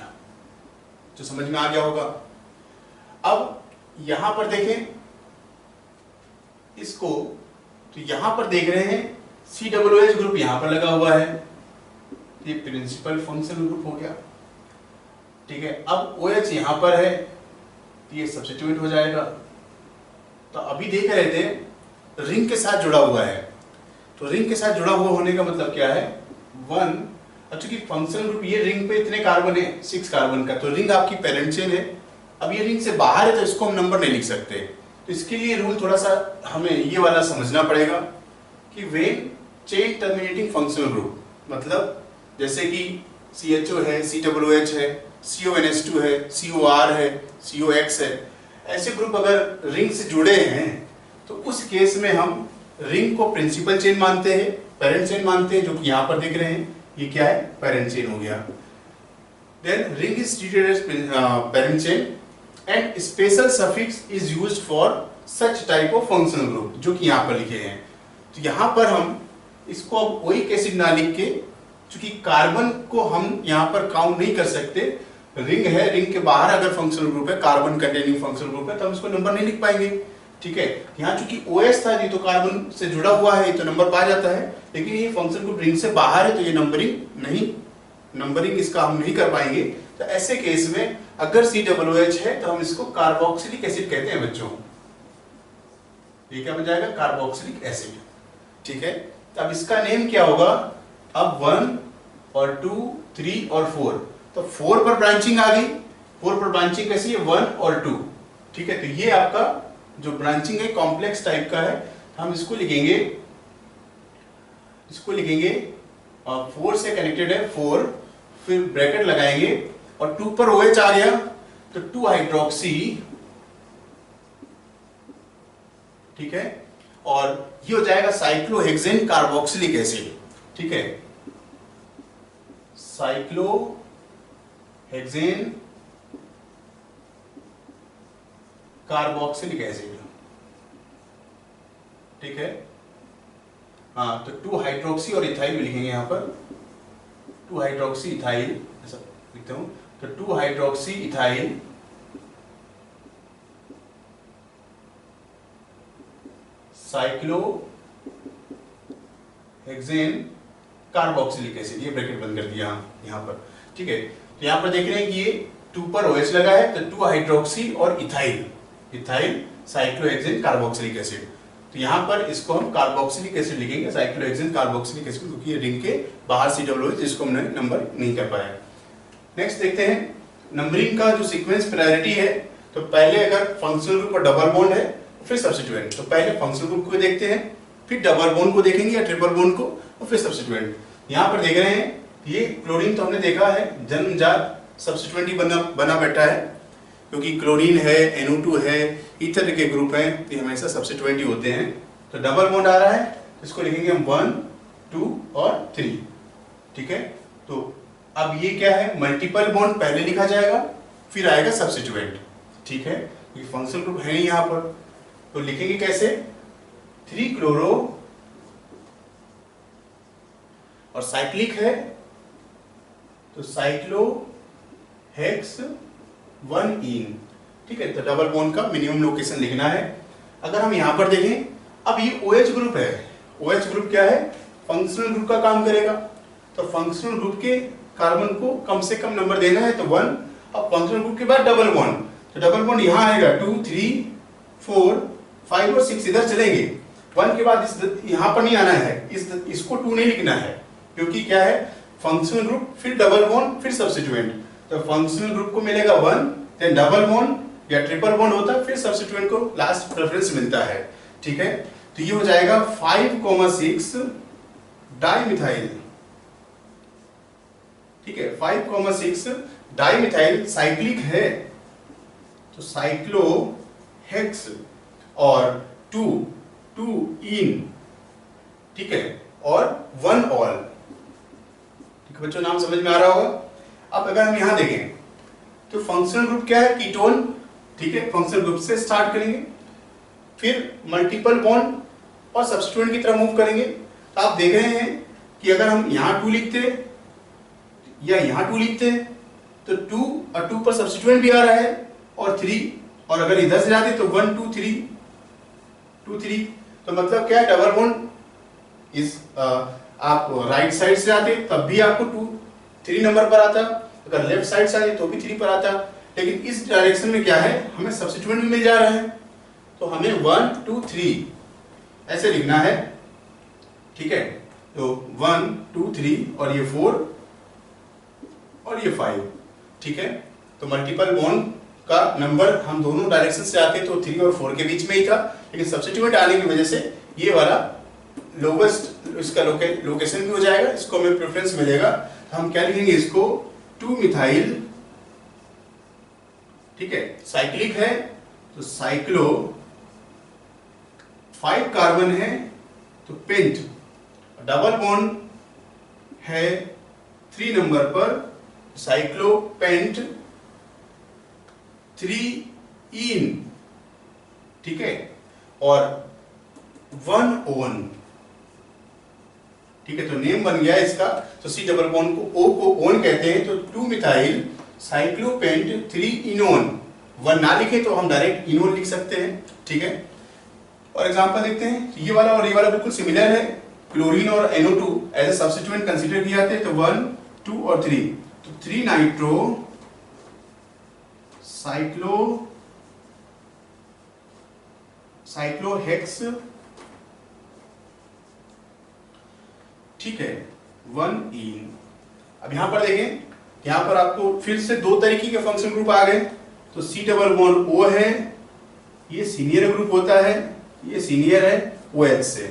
जो समझ में आ गया होगा। अब यहां पर देखें इसको, तो यहां पर देख रहे हैं COOH ग्रुप यहां पर लगा हुआ है, ये प्रिंसिपल फंक्शनल ग्रुप हो गया। ठीक है, अब OH यहां पर है तो ये सब्स्टिट्यूएंट हो जाएगा। तो अभी देख रहे थे रिंग के साथ जुड़ा हुआ है, तो रिंग के साथ जुड़ा हुआ होने का मतलब क्या है, 1। अब चूंकि फंक्शनल ग्रुप ये रिंग पे इतने कार्बन है, 6 कार्बन का, तो रिंग आपकी पेरेंट चेन है। अब ये रिंग से बाहर है तो इसको हम नंबर नहीं लिख सकते, तो इसके लिए रूल थोड़ा सा हमें ये वाला समझना पड़ेगा कि when chain terminating functional group, मतलब जैसे कि CHO है, COOH है, CONH2 है, COR है, COX है, ऐसे ग्रुप अगर रिंग से जुड़े हैं तो उस केस में हम रिंग को प्रिंसिपल चेन मानते हैं, पेरेंट चेन मानते हैं, जो कि यहां पर दिख रहे हैं, ये क्या है, पेरेंट चेन हो गया। Then ring is treated as parent chain and special suffix is used for such type of functional group, जो कि यहां पर लिखे हैं। तो यहां पर हम इसको अब ओइक एसिड ना लिख के, चूंकि कार्बन को हम यहां पर काउंट नहीं कर सकते, रिंग है, रिंग के बाहर अगर फंक्शनल ग्रुप है, कार्बन कंटेनिंग फंक्शनल ग्रुप है, तो हम इसको नंबर नहीं लिख पाएंगे। ठीक है, यहाँ चूंकि OH था, ये तो कार्बन से जुड़ा हुआ है, तो नंबर पा जाता है, लेकिन ये फंक्शनल ग्रुप रिंग से बाहर है तो ये नंबरिंग इसका हम नहीं कर पाएंगे। तो ऐसे केस में अगर COOH है तो हम इसको कार्बोक्सिलिक एसिड कहते हैं बच्चों। ये क्या बन जाएगा, कार्बोक्सिलिक एसिड। ठीक है, तो अब इसका नेम क्या होगा, अब 1 और 2 3 और 4, तो 4 पर ब्रांचिंग आ गई। 4 पर ब्रांचिंग कैसी है, 1 और 2। ठीक है, तो ये आपका जो ब्रांचिंग है कॉम्प्लेक्स टाइप का है, हम इसको लिखेंगे 4 से कनेक्टेड है 4, फिर ब्रैकेट लगाएंगे और 2 पर OH आ गया तो 2 हाइड्रोक्सी। ठीक है, और ये हो जाएगा साइक्लोहेक्सेन कार्बोक्सिलिक एसिड। ठीक है, साइक्लोहेक्सेन कार्बोक्सिलिक एसिड। ठीक है, हाँ, तो 2 हाइड्रोक्सी और इथाइल भी लिखेंगे यहां पर, 2 हाइड्रोक्सी इथाइल, ऐसा लिखता हूं, तो 2 hydroxy ethyl cyclohexane carboxylic acid, ये ब्रैकेट बंद कर दिया यहां पर। ठीक है, तो यहां पर देख रहे हैं कि ये 2 पर OH लगा है, तो 2 हाइड्रोक्सी और इथाइल साइक्लोहेक्सेन कार्बोक्सिलिक एसिड। तो यहां पर इसको हम कार्बोक्सिलिक एसिड लिखेंगे, साइक्लोहेक्सेन कार्बोक्सिलिक एसिड, क्योंकि ये रिंग के बाहर COOH, जिसको हमने नंबर नहीं कर पाया। नेक्स्ट देखते हैं नंबरिंग का जो सीक्वेंस प्रायोरिटी है। तो पहले अगर फंक्शनल ग्रुप पर डबल बॉन्ड है फिर सब्स्टिट्यूएंट, तो पहले फंक्शनल ग्रुप को देखते हैं, फिर डबल बॉन्ड को देखेंगे या ट्रिपल बॉन्ड को, और फिर सब्स्टिट्यूएंट। यहां पर देख रहे हैं ये क्लोरीन तो हमने देखा है, जन्मजात सब्स्टिट्यूएंट ही बना बैठा है। क्योंकि क्लोरीन है, NO2 है, ईथर के ग्रुप हैं, ये हमेशा सब्स्टिट्यूएंट ही होते हैं। तो डबल बॉन्ड आ रहा है, इसको लिखेंगे हम 1, 2 और 3। ठीक है, तो अब ये क्या है, मल्टीपल बॉन्ड पहले लिखा जाएगा, फिर आएगा सब्स्टिट्यूएंट। ठीक है, ये फंक्शनल ग्रुप है नहीं यहाँ पर, तो लिखेंगे कैसे, 3 क्लोरो और साइक्लिक है तो साइक्लो हेक्स 1 इन। ठीक है, तो डबल बॉन्ड का मिनिमम लोकेशन लिखना है। अगर हम यहां पर देखें, अब ये OH ग्रुप है, OH ग्रुप क्या है, फंक्शनल ग्रुप का काम करेगा। तो फंक्शनल ग्रुप के कार्बन को कम से कम नंबर देना है तो 1। अब फंक्शनल ग्रुप के बाद डबल बॉन्ड, तो डबल बॉन्ड यहां आएगा 2, 3, 4, 5 और 6 इधर चलेंगे। 1 के बाद यहां पर नहीं आना है, इसको 2 नहीं लिखना है, क्योंकि क्या है, फंक्शनल ग्रुप फिर डबल बॉन्ड फिर सब्स्टिट्यूएंट। तो फंक्शनल ग्रुप को मिलेगा 1, देन डबल बॉन्ड या ट्रिपल बॉन्ड होता है, फिर सब्स्टिट्यूएंट को लास्ट प्रेफरेंस मिलता है। ठीक है, तो ये हो जाएगा 5,6 डाइमिथाइल। ठीक है, 5,6 डाइमिथाइल साइक्लिक है, तो साइक्लो हेक्स और 2 इन। ठीक है, और 1 ऑल। ठीक है बच्चों, नाम समझ में आ रहा होगा। अब अगर हम यहां देखें तो फंक्शनल ग्रुप क्या है, कीटोन। ठीक है, फंक्शनल ग्रुप से स्टार्ट करेंगे, फिर मल्टीपल बॉन्ड और सब्स्टिट्यूएंट की तरफ मूव करेंगे। तो आप देख रहे हैं कि अगर हम यहां 2 लिखते या यहां 2 लिखते तो 2 और 2 पर सब्स्टिट्यूएंट भी आ रहा है और 3, और अगर इधर से जाते तो 1, 2, 3, 2, 3। तो मतलब क्या है, डबल बॉन्ड इस आप राइट साइड से आते तब भी आपको 2, 3 नंबर पर आता, अगर लेफ्ट साइड से आते तो भी 3 पर आता। लेकिन इस डायरेक्शन में क्या है, हमें सब्स्टिट्यूएंट भी मिल जा रहा है, तो हमें 1, 2, 3 ऐसे लिखना है। ठीक है, तो 1, 2, 3 और ये 4 और ये 5। ठीक है, तो मल्टीपल बॉन्ड का नंबर हम दोनों डायरेक्शन से आते तो 3 और 4 के बीच में ही था, लेकिन सब्स्टिट्यूएंट आने की वजह से ये वाला लोवेस्ट इसका लोकेशन भी हो जाएगा, इसको हमें प्रेफरेंस मिलेगा। तो हम क्या लिखेंगे इसको, 2 मिथाइल। ठीक है, साइक्लिक है तो साइक्लो, 5 कार्बन है तो पेंट, डबल बॉन्ड है 3 नंबर पर, साइक्लो पेंट 3 इन। ठीक है, और 1 ओन। ठीक है, तो नेम बन गया इसका। तो सी डबल बॉन्ड को O को ओन कहते हैं, तो 2 मिथाइल साइक्लोपेंट 3 इनोन। 1 ना लिखे तो हम डायरेक्ट इनोन लिख सकते हैं। ठीक है, और एग्जांपल देखते हैं, ये वाला और ये वाला बिल्कुल सिमिलर है, क्लोरीन और NO2 as a substituent consider किए जाते हैं, तो 1, 2 और 3, तो 3 नाइट्रो साइक्लोहेक्स। ठीक है, 1 इन। अब यहां पर देखें, यहां पर आपको फिर से 2 तरीके के फंक्शन ग्रुप आ गए। तो C डबल बॉन्ड O है, ये सीनियर ग्रुप होता है, ये सीनियर है OH से।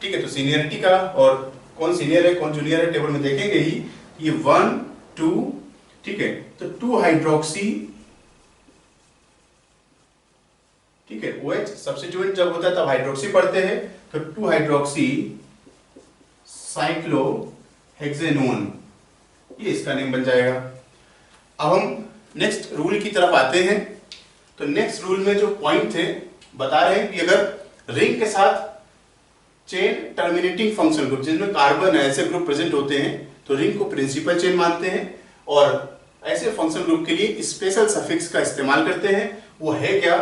ठीक है, तो सीनियरिटी का और कौन सीनियर है कौन जूनियर है टेबल में देखेंगे ही। ये 1, 2। ठीक है, तो 2 हाइड्रोक्सी। ठीक है, OH सब्स्टिट्यूएंट जब होता है तब हाइड्रोक्सी पढ़ते हैं, तो 2 हाइड्रोक्सी साइक्लोहेक्सेनोन, ये इसका नेम बन जाएगा। अब हम नेक्स्ट रूल की तरफ आते हैं। तो नेक्स्ट रूल में जो पॉइंट थे बता रहे हैं कि अगर रिंग के साथ चेन टर्मिनेटिंग फंक्शन ग्रुप जिसमें कार्बन ऐसे ग्रुप प्रेजेंट होते हैं तो रिंग को प्रिंसिपल चेन मानते हैं, और ऐसे फंक्शन ग्रुप के लिए स्पेशल सफिक्स का इस्तेमाल करते हैं। वो है क्या,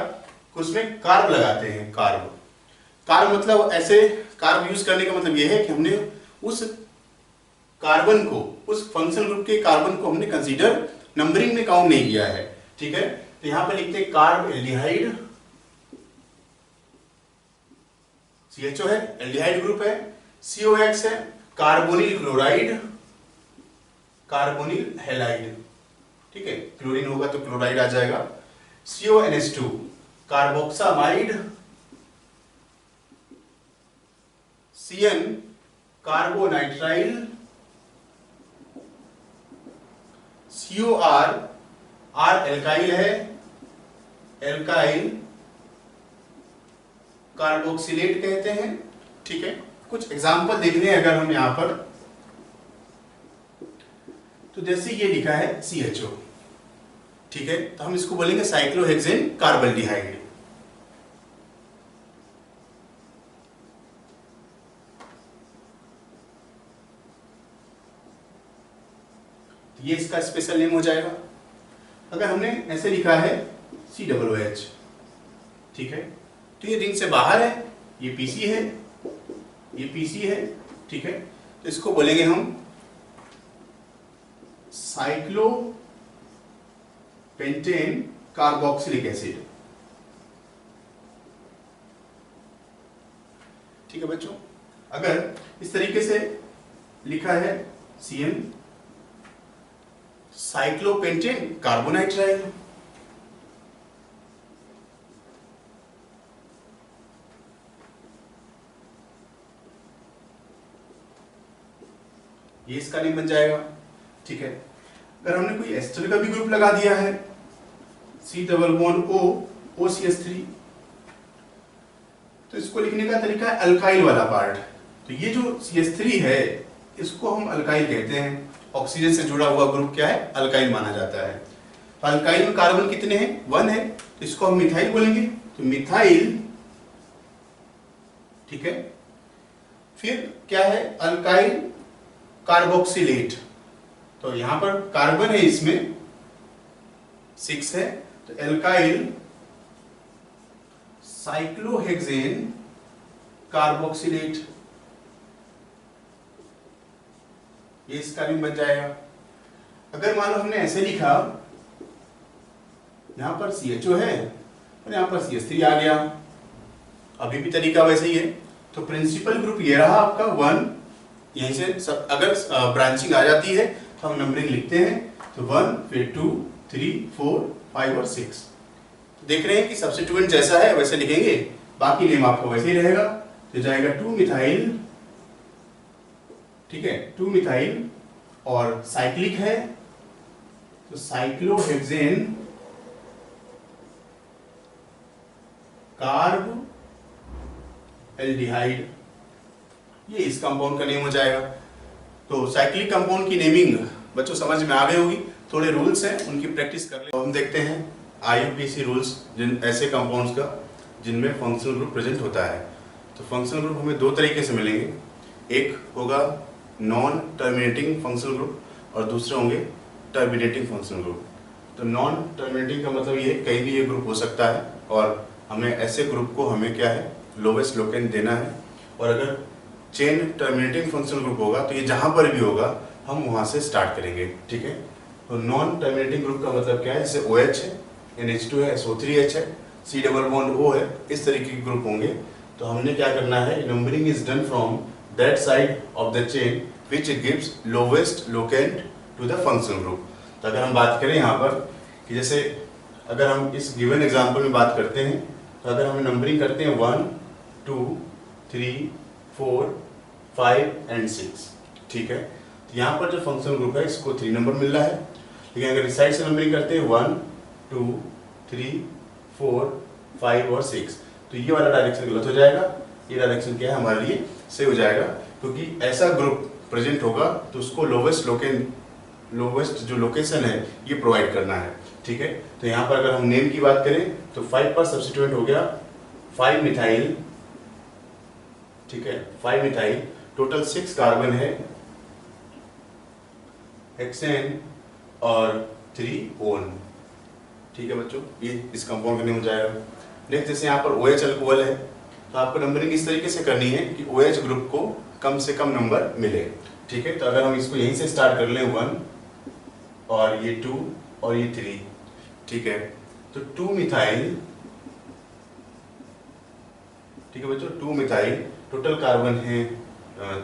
उसमें कार्ब लगाते हैं। कार्ब मतलब ऐसे कार्ब यूज करने का मतलब यह है कि हमने उस कार्बन को, उस फंक्शन ग्रुप के कार्बन को हमने कंसीडर नंबरिंग में काउंट नहीं किया है। ठीक है, तो यहां पर लिखते हैं कार्ब एल्डिहाइड, CHO है, एल्डिहाइड ग्रुप है, COX है, कार्बोनिल क्लोराइड, कार्बोनिल हैलाइड। ठीक है, क्लोरीन होगा तो क्लोराइड आ जाएगा। CONH2 carboxamide, CN carbonitrile, COR R alkyl है, एल्काइल कार्बोक्सिलेट कहते हैं। ठीक है, कुछ एग्जांपल देख लें अगर हम यहां पर, तो जैसे ये लिखा है CHO, ठीक है, तो हम इसको बोलेंगे साइक्लोहेक्सेन कार्बल्डिहाइड। ये इसका स्पेशल नेम हो जाएगा। अगर हमने ऐसे लिखा है COOH, ठीक है, तो ये रिंग से बाहर है, ये PC है, ये PC है, ठीक है, तो इसको बोलेंगे हम साइक्लोपेंटेन कार्बोक्सिलिक एसिड। ठीक है बच्चों, अगर इस तरीके से लिखा है CN साइक्लोपेंटेन कार्बोनाइट्राइल, ये इसका नेम बन जाएगा। ठीक है, अगर हमने कोई एस्टर का भी ग्रुप लगा दिया है C+O OCH3, तो इसको लिखने का तरीका है अल्काइल वाला पार्ट। तो ये जो CH3 है इसको हम अल्काइल कहते हैं, ऑक्सीजन से जुड़ा हुआ ग्रुप क्या है, अल्काइल माना जाता है। तो अल्काइल में कार्बन कितने हैं, 1 है, तो इसको हम मिथाइल बोलेंगे, तो मिथाइल। ठीक है, फिर क्या है, अल्काइल कार्बोक्सिलेट, तो यहां पर कार्बन है इसमें 6 है, तो एल्काइल साइक्लोहेक्सेन कार्बोक्सिलेट, ये इसका भी बन जाएगा। अगर मान लो हमने ऐसे लिखा, यहां पर CHO है और यहां पर CH3 आ गया, अभी भी तरीका वैसे ही है। तो प्रिंसिपल ग्रुप ये रहा आपका 1, यहीं से सब अगर ब्रांचिंग आ जाती है तो हम नंबरिंग लिखते हैं, तो 1, फिर 2, 3, 4, 5 और 6। देख रहे हैं कि सब्स्टिट्यूएंट जैसा है वैसे लिखेंगे, बाकी नेम आपका वैसे ही रहेगा। तो जाएगा 2 मिथाइल, ठीक है, 2 मिथाइल, और साइक्लिक है तो साइक्लोहेक्सेन कार्ब एल्डिहाइड, ये इस कंपाउंड का नेम हो जाएगा। तो साइक्लिक कंपाउंड की नेमिंग बच्चों समझ में आ गई होगी। थोड़े रूल्स हैं, उनकी प्रैक्टिस कर ले। तो हम देखते हैं IUPAC रूल्स, जिन ऐसे कंपाउंड्स का जिनमें फंक्शनल ग्रुप प्रेजेंट होता है। तो फंक्शनल ग्रुप हमें 2 तरीके से मिलेंगे, एक होगा नॉन टर्मिनेटिंग फंक्शनल ग्रुप और दूसरे होंगे टर्मिनेटिंग फंक्शनल ग्रुप। तो नॉन टर्मिनेटिंग का मतलब ये कहीं भी ये ग्रुप हो सकता है, और हमें ऐसे ग्रुप को हमें क्या है, लोवेस्ट लोकेंट देना है। और अगर चेन टर्मिनेटिंग फंक्शनल ग्रुप होगा तो ये जहां पर भी होगा हम वहां से स्टार्ट करेंगे। ठीक है, तो नॉन टर्मिनेटिंग ग्रुप का मतलब क्या है, जैसे OH है, NH2 है, SO3H है, C+O है, इस तरीके के ग्रुप होंगे। तो हमने क्या करना है, numbering is done from that side of the chain which gives lowest locant to the functional group. तो अगर हम बात करें यहाँ पर कि जैसे अगर हम इस गिवन एग्जांपल में बात करते हैं, तो अगर हम नंबरिंग करते हैं 1, 2, 3, 4, 5 एंड 6, ठीक है, तो यहाँ पर जो फंक्शनल ग्रुप है इसको 3 नंबर मिल रहा है। लेकिन अगर इस साइड से नंबरिंग करते हैं 1, 2, 3, 4, 5 और 6, तो ये वाला डायरेक्शन गलत हो जाएगा। ये डायरेक्शन क्या है, हमारे लिए सही हो जाएगा, क्योंकि ऐसा ग्रुप प्रेजेंट होगा तो उसको लोवेस्ट जो लोकेशन है ये प्रोवाइड करना है। ठीक है, तो यहाँ पर अगर हम नेम की बात करें तो 5 पर सब्स्टिट्यूएंट हो गया 5 मिथाइल, ठीक है, 5 मिथाइल, टोटल 6 कार्बन है, हेक्सेन और 3 ओन। ठीक है बच्चों, ये इस कंपाउंड का नेम हो जाएगा। नेक्स्ट जैसे यहाँ पर OH अल्कोहल है, तो आपको नंबरिंग इस तरीके से करनी है कि OH ग्रुप को कम से कम नंबर मिले। ठीक है, तो अगर हम इसको यहीं से स्टार्ट कर लें 1 और ये 2 और ये 3, ठीक है, तो 2 मिथाइल, ठीक है बच्चों, 2 मिथाइल, टोटल कार्बन है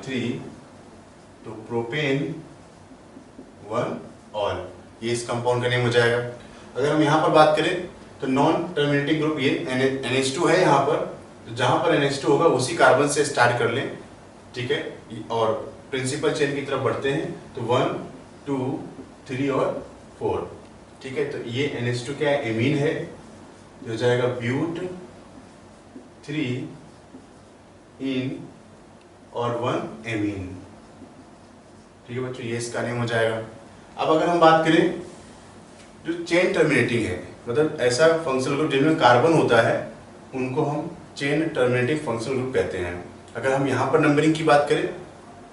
3, तो प्रोपेन 1 ऑल, ये इस कंपाउंड का नेम हो जाएगा। अगर हम यहाँ पर बात करें तो नॉन टर्मिनेटिंग ग्रुप ये NH2 है यहाँ पर, तो जहाँ पर NH2 होगा उसी कार्बन से स्टार्ट कर लें। ठीक है, और प्रिंसिपल चेन की तरफ बढ़ते हैं तो 1, 2, 3 और 4। ठीक है, तो ये NH2 क्या है, एमीन है, तो हो जाएगा ब्यूट 3 इन और 1 एमीन। ठीक है बच्चों, ये इसका नेम हो जाएगा। अब अगर हम बात करें जो चेन टर्मिनेटिंग है, मतलब ऐसा फंक्शनल ग्रुप जिनमें कार्बन होता है उनको हम चेन टर्मिनेटिंग फंक्शनल ग्रुप कहते हैं। अगर हम यहाँ पर नंबरिंग की बात करें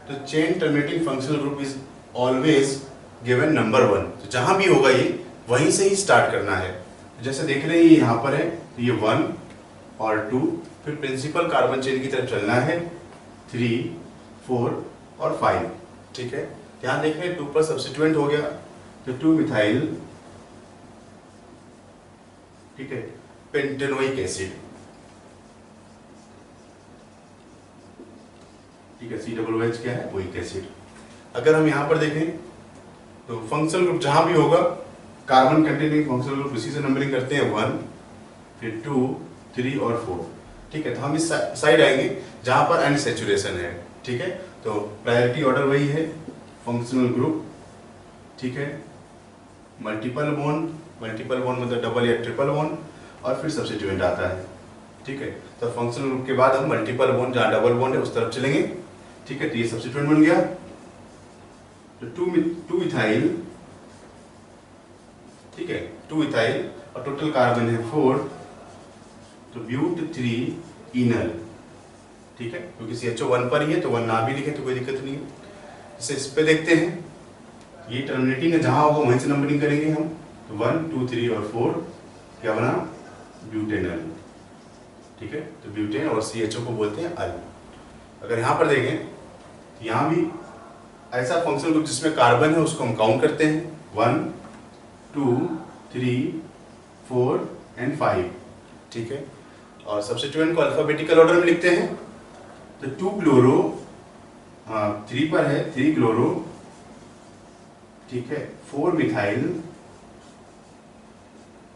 तो chain terminating functional group is always given number 1। तो जहाँ भी होगा ये वहीं से ही स्टार्ट करना है। जैसे देख रहे हैं ये यहाँ पर है, तो ये 1 और 2, फिर प्रिंसिपल कार्बन चेन की तरफ चलना है 3, 4 और 5। ठीक है, ध्यान देखें 2 पर सब्स्टिट्यूएंट हो गया तो 2 मिथाइल, ठीक है, पेंटेनोइक एसिड, ठीक है, COOH क्या है, ओइक एसिड। अगर हम यहाँ पर देखें तो फंक्शनल ग्रुप जहां भी होगा कार्बन कंटेनिंग फंक्शनल ग्रुप उसी से नंबरिंग करते हैं 1, फिर 2, 3 और 4। ठीक है, तो हम इस साइड आएंगे जहां पर अनसैचुरेशन है। ठीक है, तो प्रायोरिटी ऑर्डर वही है, फंक्शनल ग्रुप, ठीक है, मल्टीपल बॉन्ड मतलब डबल या ट्रिपल बॉन्ड, और फिर सब्स्टिट्यूएंट आता है। ठीक है, तो फंक्शनल ग्रुप के बाद हम मल्टीपल बॉन्ड जहां डबल बॉन्ड है उस तरफ चलेंगे। ठीक है, तो ये सब्स्टिट्यूएंट बन गया, तो 2 इथाइल, ठीक है, 2 इथाइल और टोटल कार्बन है 4, तो ब्यूट 3 इनल। ठीक है, क्योंकि CHO 1 पर ही है तो 1 ना भी लिखे तो कोई दिक्कत नहीं है। जैसे इस पे देखते हैं, ये टर्मिनेटिंग है, जहां होगा वहीं से नंबरिंग करेंगे हम। तो 1, 2, 3 और 4 क्या बना, ब्यूटेनल। ठीक है, तो ब्यूटेन और CHO को बोलते हैं अल। अगर यहाँ पर देखें तो यहाँ भी ऐसा फंक्शनल ग्रुप जिसमें कार्बन है उसको हम काउंट करते हैं 1, 2, 3, 4 एंड 5। ठीक है, और सब्स्टिट्यूएंट को अल्फाबेटिकल ऑर्डर में लिखते हैं। तो 2 क्लोरो, 3 पर है 3 क्लोरो, ठीक है, 4 मिथाइल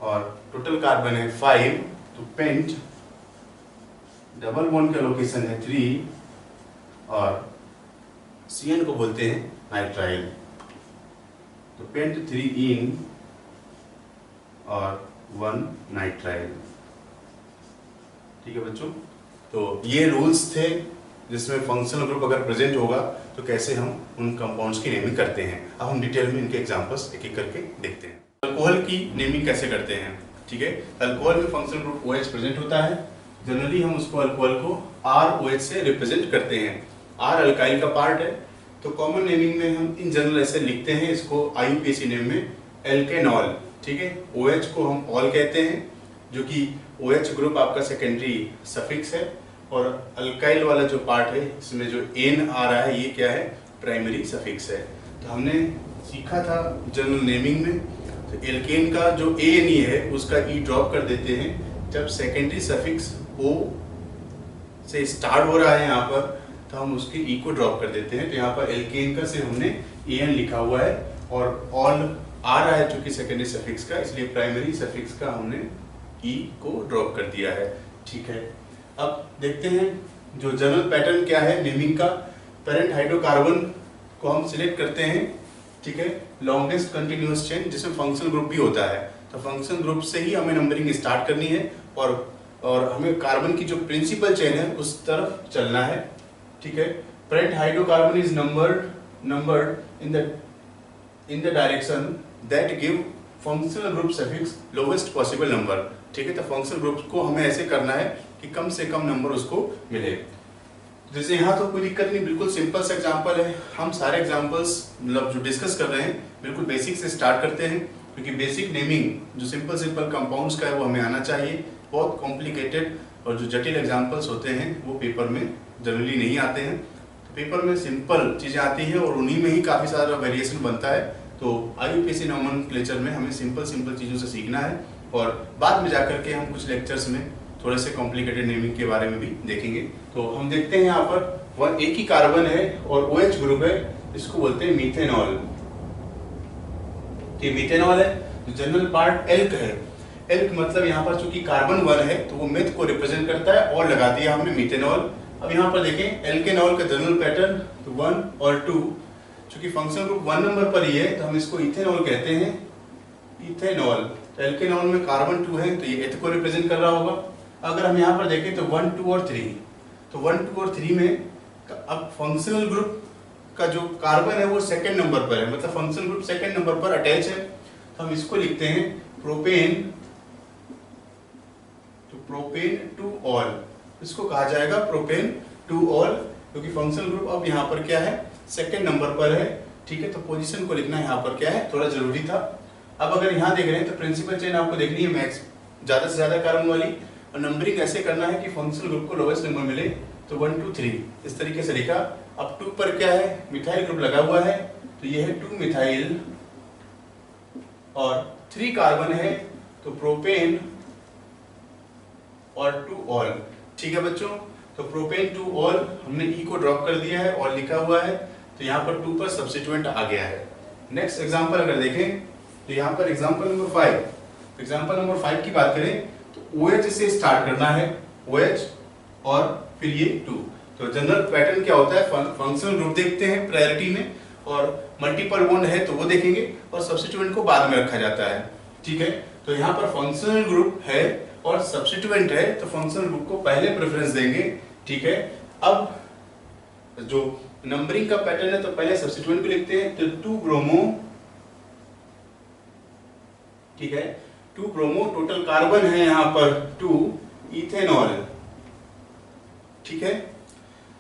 और टोटल कार्बन है 5, तो पेंट, डबल बॉन्ड का लोकेशन है 3 और CN को बोलते हैं नाइट्राइल। तो पेंट 3 इन और 1 नाइट्राइल। ठीक है बच्चों, तो ये रूल्स थे जिसमें फंक्शनल ग्रुप अगर प्रेजेंट होगा तो कैसे हम उन कंपाउंड्स की नेमिंग करते हैं। अब हम डिटेल में इनके एग्जांपल्स एक एक करके देखते हैं। अल्कोहल की नेमिंग कैसे करते हैं। ठीक है, अल्कोहल में फंक्शनल ग्रुप OH प्रेजेंट होता है। जनरली हम उसको अल्कोहल को ROH से रिप्रेजेंट करते हैं। R अल्काइल का पार्ट है, तो कॉमन नेमिंग में हम इन जनरल ऐसे लिखते हैं इसको IUPAC नेम में एल्केनॉल। ठीक है, OH को हम ऑल कहते हैं, जो कि OH ग्रुप आपका सेकेंडरी सफिक्स है, और अल्काइल वाला जो पार्ट है इसमें जो एन आ रहा है ये क्या है, प्राइमरी सफिक्स है। तो हमने सीखा था जनरल नेमिंग में, तो एल्केन का जो ANE है उसका E ड्रॉप कर देते हैं। जब सेकेंडरी सफिक्स O से स्टार्ट हो रहा है यहाँ पर, तो हम उसके E को ड्रॉप कर देते हैं। तो यहाँ पर एल्केन का से हमने AN लिखा हुआ है, और ऑल आ रहा है चूंकि सेकेंडरी सफिक्स का, इसलिए प्राइमरी सफिक्स का हमने E को ड्रॉप कर दिया है। ठीक है, अब देखते हैं जो जनरल पैटर्न क्या है नेमिंग का। पेरेंट हाइड्रोकार्बन को हम सिलेक्ट करते हैं, ठीक है, लॉन्गेस्ट कंटिन्यूअस चेन जिसमें फंक्शनल ग्रुप भी होता है, तो फंक्शनल ग्रुप से ही हमें नंबरिंग स्टार्ट करनी है, और हमें कार्बन की जो प्रिंसिपल चेन है उस तरफ चलना है। ठीक है, parent hydrocarbon is numbered in the direction that give functional group suffix lowest possible number. ठीक है, तो फंक्शनल ग्रुप को हमें ऐसे करना है कि कम से कम नंबर उसको मिले। जैसे यहाँ तो कोई दिक्कत नहीं, बिल्कुल सिंपल सा एग्जांपल है। हम सारे एग्जांपल्स मतलब जो डिस्कस कर रहे हैं बिल्कुल बेसिक से स्टार्ट करते हैं, क्योंकि बेसिक नेमिंग जो सिंपल कंपाउंड्स का है वो हमें आना चाहिए। बहुत कॉम्प्लिकेटेड और जो जटिल एग्जांपल्स होते हैं वो पेपर में जनरली नहीं आते हैं। तो पेपर में सिंपल चीज़ें आती हैं और उन्हीं में ही काफ़ी सारा वेरिएशन बनता है। तो IUPAC नोमेनक्लेचर में हमें सिंपल चीज़ों से सीखना है, और बाद में जाकर के हम कुछ लेक्चर्स में थोड़े से कॉम्प्लिकेटेड नेमिंग के बारे में भी देखेंगे। तो हम देखते हैं यहाँ पर एक ही कार्बन है और OH ग्रुप है, इसको बोलते हैं मीथेनॉल। ये मीथेनॉल है, तो जनरल पार्ट एल्क है। एल्क मतलब यहाँ पर चूंकि कार्बन 1 है तो वो मिथ को रिप्रेजेंट करता है, और लगा दिया हमने मीथेनॉल। अब यहाँ पर देखें एल्केनॉल का जनरल पैटर्न, तो 1 और 2, चूंकि फंक्शनल ग्रुप 1 नंबर पर ही है तो हम इसको इथेनॉल कहते हैं। इथेनॉल। तो एल्केनॉल में कार्बन 2 है तो ये एथ को रिप्रेजेंट कर रहा होगा। अगर हम यहाँ पर देखें तो 1, 2 और 3, तो 1, 2 और 3 में अब फंक्शनल ग्रुप का जो कार्बन है वो सेकंड नंबर पर है, मतलब फंक्शनल ग्रुप सेकंड नंबर पर अटैच है। तो हम इसको लिखते हैं प्रोपेन, तो प्रोपेन टू ऑल, इसको कहा जाएगा प्रोपेन टू ऑल, क्योंकि फंक्शनल ग्रुप अब यहाँ पर क्या है, सेकंड नंबर पर है। ठीक है, तो पोजीशन को लिखना यहाँ पर क्या है, थोड़ा जरूरी था। अब अगर यहाँ देख रहे हैं तो प्रिंसिपल चेन आपको देखनी है मैक्स ज्यादा से ज्यादा कार्बन वाली, और नंबरिंग ऐसे करना है कि फंक्शनल ग्रुप को लोवेस्ट नंबर मिले। तो 1, 2, 3 इस तरीके से लिखा। अब 2 पर क्या है, मिथाइल ग्रुप लगा हुआ है, तो ये है 2 मिथाइल, और 3 कार्बन है तो प्रोपेन और 2 ऑल। ठीक है बच्चों, तो प्रोपेन 2 ऑल हमने ई को ड्रॉप कर दिया है और लिखा हुआ है, तो यहाँ पर 2 पर सब्स्टिट्यूएंट आ गया है। नेक्स्ट एग्जांपल अगर देखें तो यहाँ पर एग्जांपल नंबर 5, एग्जांपल नंबर 5 की बात करें तो OH से स्टार्ट करना है, OH और फिर ये 2। तो जनरल पैटर्न क्या होता है, फंक्शनल ग्रुप देखते हैं प्रायोरिटी में, और मल्टीपल बॉन्ड है तो वो देखेंगे, और सब्स्टिट्यूएंट को बाद में रखा जाता है। ठीक है, तो यहाँ पर फंक्शनल ग्रुप है और सब्स्टिट्यूएंट है, तो फंक्शनल ग्रुप को पहले प्रेफरेंस देंगे। ठीक है, अब जो नंबरिंग का पैटर्न है तो पहले सब्स्टिट्यूएंट को लिखते हैं, तो 2 ब्रोमो, ठीक है 2 ब्रोमो, टोटल कार्बन है यहाँ पर 2 इथेनॉल। ठीक है,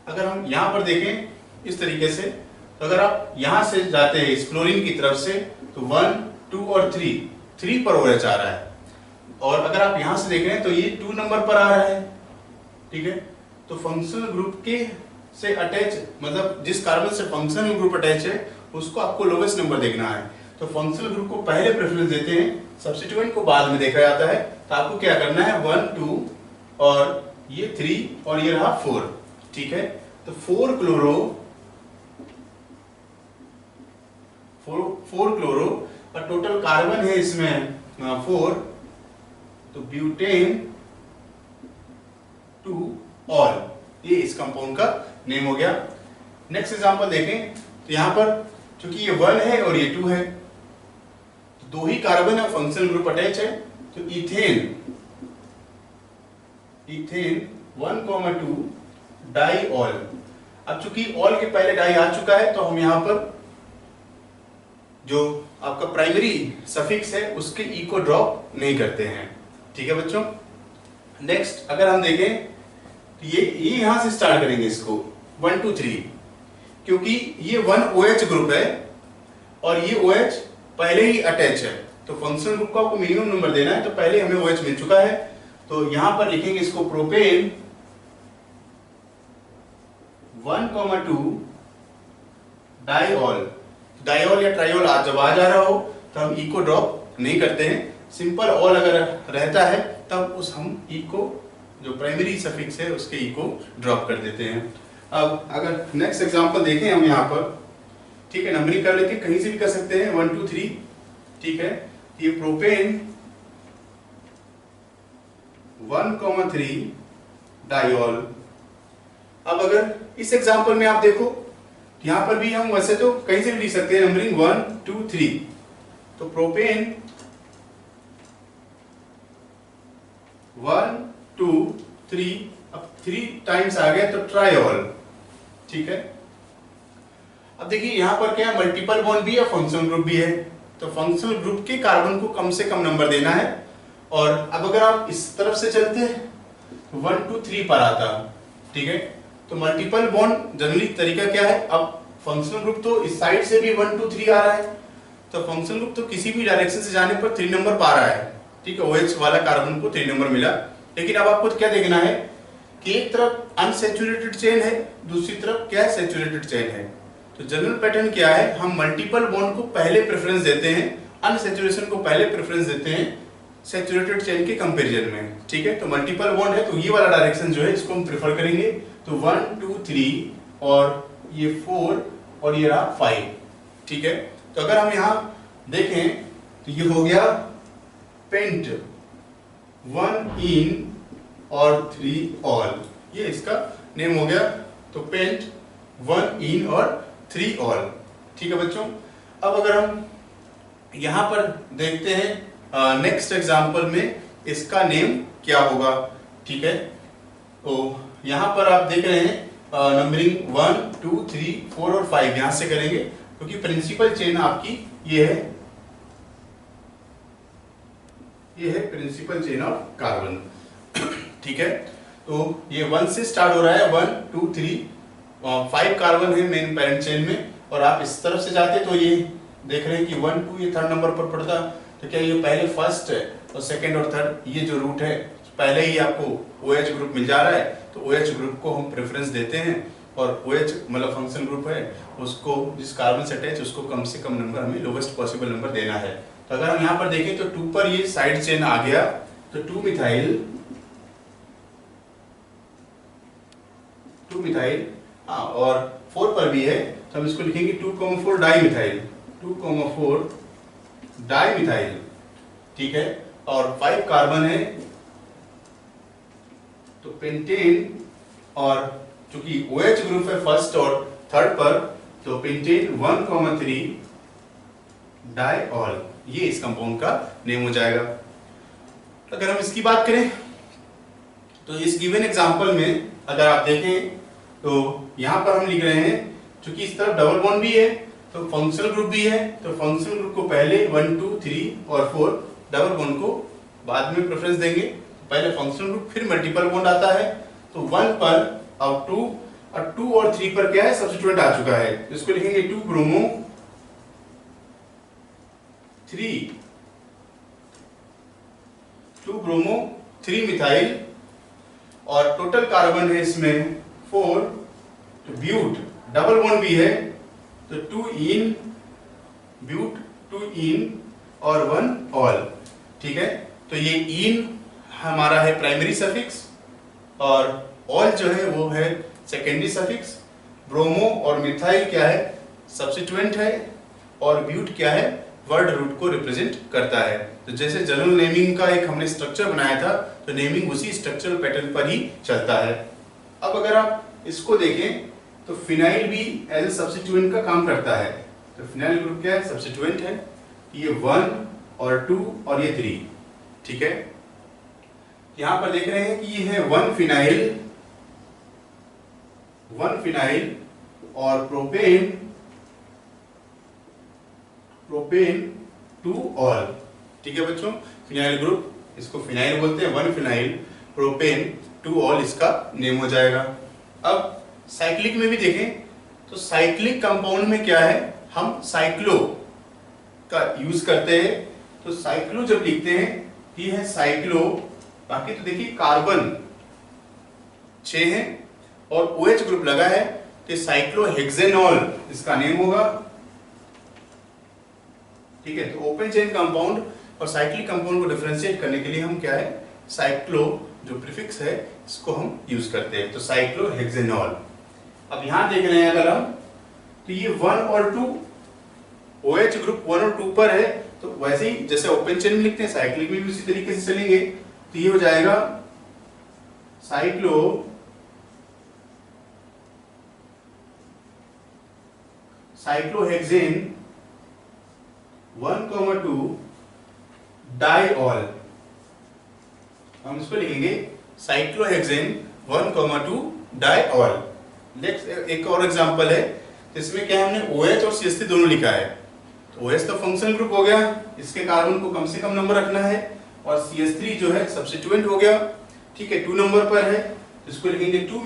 अगर हम यहाँ पर देखें इस तरीके से, तो अगर आप यहाँ से जाते हैं इस क्लोरीन की तरफ से, तो 1, 2 और 3 पर OH आ रहा है, और अगर आप यहाँ से देख रहे हैं तो ये 2 नंबर पर आ रहा है। ठीक है, तो फंक्शनल ग्रुप के से अटैच, मतलब जिस कार्बन से फंक्शनल ग्रुप अटैच है उसको आपको लोवेस्ट नंबर देखना है। तो फंक्शनल ग्रुप को पहले प्रेफरेंस देते हैं, सब्स्टिट्यूएंट को बाद में देखा जाता है। तो आपको क्या करना है, 1, 2 और ये 3 और ये रहा 4। ठीक है, तो 4 क्लोरो और टोटल कार्बन है इसमें 4, तो ब्यूटेन टू ऑल, ये इस कंपाउंड का नेम हो गया। नेक्स्ट एग्जांपल देखें तो यहां पर चूंकि ये 1 है और ये 2 है, तो 2 ही कार्बन है, फंक्शनल ग्रुप अटैच है, तो इथेन 1,2 डाई ऑल। अब चूंकि ऑल के पहले डाई आ चुका है तो हम यहां पर जो आपका प्राइमरी सफिक्स है उसके ई को ड्रॉप नहीं करते हैं। ठीक है बच्चों, नेक्स्ट अगर हम देखें तो ये यहां से स्टार्ट करेंगे इसको 1, 2, 3, क्योंकि ये 1 OH ग्रुप है और ये OH पहले ही अटैच है, तो फंक्शनल ग्रुप को आपको मिनिमम नंबर देना है, तो पहले हमें OH मिल चुका है, तो यहां पर लिखेंगे इसको प्रोपेन 1,2 डाइऑल। डाइऑल या ट्राइऑल जब आ जा रहा हो तो हम ई को ड्रॉप नहीं करते हैं, सिंपल ऑल अगर रहता है तब उस हम ई को, जो प्राइमरी सफिक्स है उसके ई को ड्रॉप कर देते हैं। अब अगर नेक्स्ट एग्जांपल देखें हम यहाँ पर, ठीक है नंबरिंग कर लेते हैं, कहीं से भी कर सकते हैं 1, 2, 3। ठीक है, ये प्रोपेन 1,3 डाइऑल। अब अगर इस एग्जांपल में आप देखो यहां पर भी हम वैसे तो कहीं से भी लिख सकते हैं नंबरिंग 1, 2, 3, तो प्रोपेन 1, 2, 3, अब 3 टाइम्स आ गया तो ट्राइऑल। ठीक है, अब देखिए यहां पर क्या है, मल्टीपल बॉन्ड भी है, फंक्शनल ग्रुप भी है, तो फंक्शनल ग्रुप के कार्बन को कम से कम नंबर देना है। और अब अगर आप इस तरफ से चलते 1, 2, 3 पर आता, ठीक है, तो मल्टीपल बॉन्ड जनरली तरीका क्या है, अब फंक्शनल ग्रुप तो इस साइड से भी 1, 2, 3 आ रहा है, तो फंक्शनल ग्रुप तो किसी भी डायरेक्शन से जाने पर 3 नंबर पा रहा है। ठीक है, OH वाला कार्बन को 3 नंबर मिला, लेकिन अब आपको क्या देखना है कि एक तरफ अनसैचुरेटेड चेन है, दूसरी तरफ क्या है, सैचुरेटेड चेन है। तो जनरल पैटर्न क्या है, हम मल्टीपल बॉन्ड को पहले प्रेफरेंस देते हैं, अनसैचुरेशन को पहले प्रेफरेंस देते हैं सैचुरेटेड चेन के कंपैरिजन में। ठीक है, तो मल्टीपल बॉन्ड है तो ये वाला डायरेक्शन जो है इसको हम प्रेफर करेंगे, तो 1, 2, 3 और ये 4 और ये रहा 5। ठीक है, तो अगर हम यहाँ देखें तो ये हो गया पेंट 1 इन और 3 ऑल, ये इसका नेम हो गया, तो पेंट 1 इन और 3 ऑल। ठीक है बच्चों, अब अगर हम यहाँ पर देखते हैं नेक्स्ट एग्जांपल में इसका नेम क्या होगा। ठीक है, तो यहाँ पर आप देख रहे हैं नंबरिंग 1 2 3 4 और 5 यहाँ से करेंगे, क्योंकि प्रिंसिपल चेन आपकी ये है प्रिंसिपल चेन ऑफ कार्बन। ठीक है, तो ये 1 से स्टार्ट हो रहा है, 1 2 3 5 कार्बन है मेन पेरेंट चेन में, और आप इस तरफ से जाते तो ये देख रहे हैं कि 1 2 ये थर्ड नंबर पर पड़ता, तो क्या ये पहले फर्स्ट है और सेकंड और थर्ड ये जो रूट है पहले ही आपको OH ग्रुप मिल जा रहा है, तो OH ग्रुप को हम प्रेफरेंस देते हैं, और OH मतलब फंक्शनल ग्रुप है, उसको जिस कार्बन से अटैच उसको कम से कम नंबर हमें लोवेस्ट पॉसिबल नंबर देना है। तो अगर हम यहाँ पर देखें तो 2 पर ये साइड चेन आ गया, तो 2 मिथाइल, हाँ, और 4 पर भी है, तो हम इसको लिखेंगे 2,4 डाईमिथाइल, 2,4 डाईमिथाइल। ठीक है, और 5 कार्बन है तो पेंटेन, और चूंकि OH ग्रुप है फर्स्ट और थर्ड पर, तो पेंटेन 1,3 डाईऑल, ये इस कंपाउंड का नेम हो जाएगा। अगर हम इसकी बात करें तो इस गिवन एग्जांपल में अगर आप देखें तो यहां पर हम लिख रहे हैं, चूंकि इस तरफ डबल बॉन्ड भी है तो फंक्शनल ग्रुप भी है, तो फंक्शनल ग्रुप को पहले 1 2 3 और 4, डबल बॉन्ड को बाद में प्रेफरेंस देंगे। पहले फंक्शनल ग्रुप फिर मल्टीपल बॉन्ड आता है, तो 1 पर और 2 और 3 पर क्या है, सब्स्टिट्यूएंट आ चुका है, इसको लिखेंगे 2 ब्रोमो 3 मिथाइल, और टोटल कार्बन है इसमें 4, तो ब्यूट डबल बॉन्ड भी है, तो 2 इन ब्यूट, 2 इन और 1 ऑल। ठीक है, तो ये इन हमारा है प्राइमरी सफिक्स, और ऑल जो है वो है सेकेंडरी सफिक्स। ब्रोमो और मिथाइल क्या है, सब्स्टिट्यूएंट है, और ब्यूट क्या है, वर्ड रूट को रिप्रेजेंट करता है। तो जैसे जनरल नेमिंग का एक हमने स्ट्रक्चर बनाया था, तो नेमिंग उसी स्ट्रक्चरल पैटर्न पर ही चलता है। अब अगर आप इसको देखें तो फिनाइल भी एज ए सब्स्टिट्यूएंट का काम करता है, तो फिनाइल ग्रुप क्या है, सब्स्टिट्यूएंट है, ये 1 और 2 और ये 3। ठीक है, यहां पर देख रहे हैं कि ये है 1 फिनाइल और प्रोपेन 2 ऑल। ठीक है बच्चों, फिनाइल ग्रुप, इसको फिनाइल बोलते हैं, 1 फिनाइल प्रोपेन 2 ऑल इसका नेम हो जाएगा। अब साइक्लिक में भी देखें तो साइक्लिक कंपाउंड में क्या है, हम साइक्लो का यूज करते हैं, तो साइक्लो जब लिखते हैं ये है साइक्लो, बाकी तो देखिए कार्बन 6 है और OH ग्रुप लगा है, तो साइक्लोहेक्सेनॉल इसका नेम होगा। ठीक है, तो ओपन चेन कंपाउंड और साइक्लिक कंपाउंड को डिफरेंशिएट करने के लिए हम क्या है, साइक्लो जो प्रीफिक्स है इसको हम यूज करते हैं, तो साइक्लोहेक्सेनॉल। अब यहां देख रहे हैं अगर हम, तो ये 1 और 2 OH ग्रुप 1 और 2 पर है, तो वैसे ही जैसे ओपन चेन में लिखते हैं साइक्लिक में भी उसी तरीके से चलेंगे, तो ये हो जाएगा साइक्लोहेक्सेन 1,2 डाईऑल। हम इसको लिखेंगे साइक्लोहेक्सेन 1,2 डाईऑल। नेक्स्ट एक और एग्जांपल है, इसमें क्या हमने OH और CH3 दोनों लिखा है, तो OH तो फंक्शनल ग्रुप हो गया, इसके कार्बन को कम से कम नंबर रखना है, और CH3 जो है सब्स्टिट्यूएंट हो गया। ठीक है, 2 नंबर पर है, तो इसको लिखेंगे 2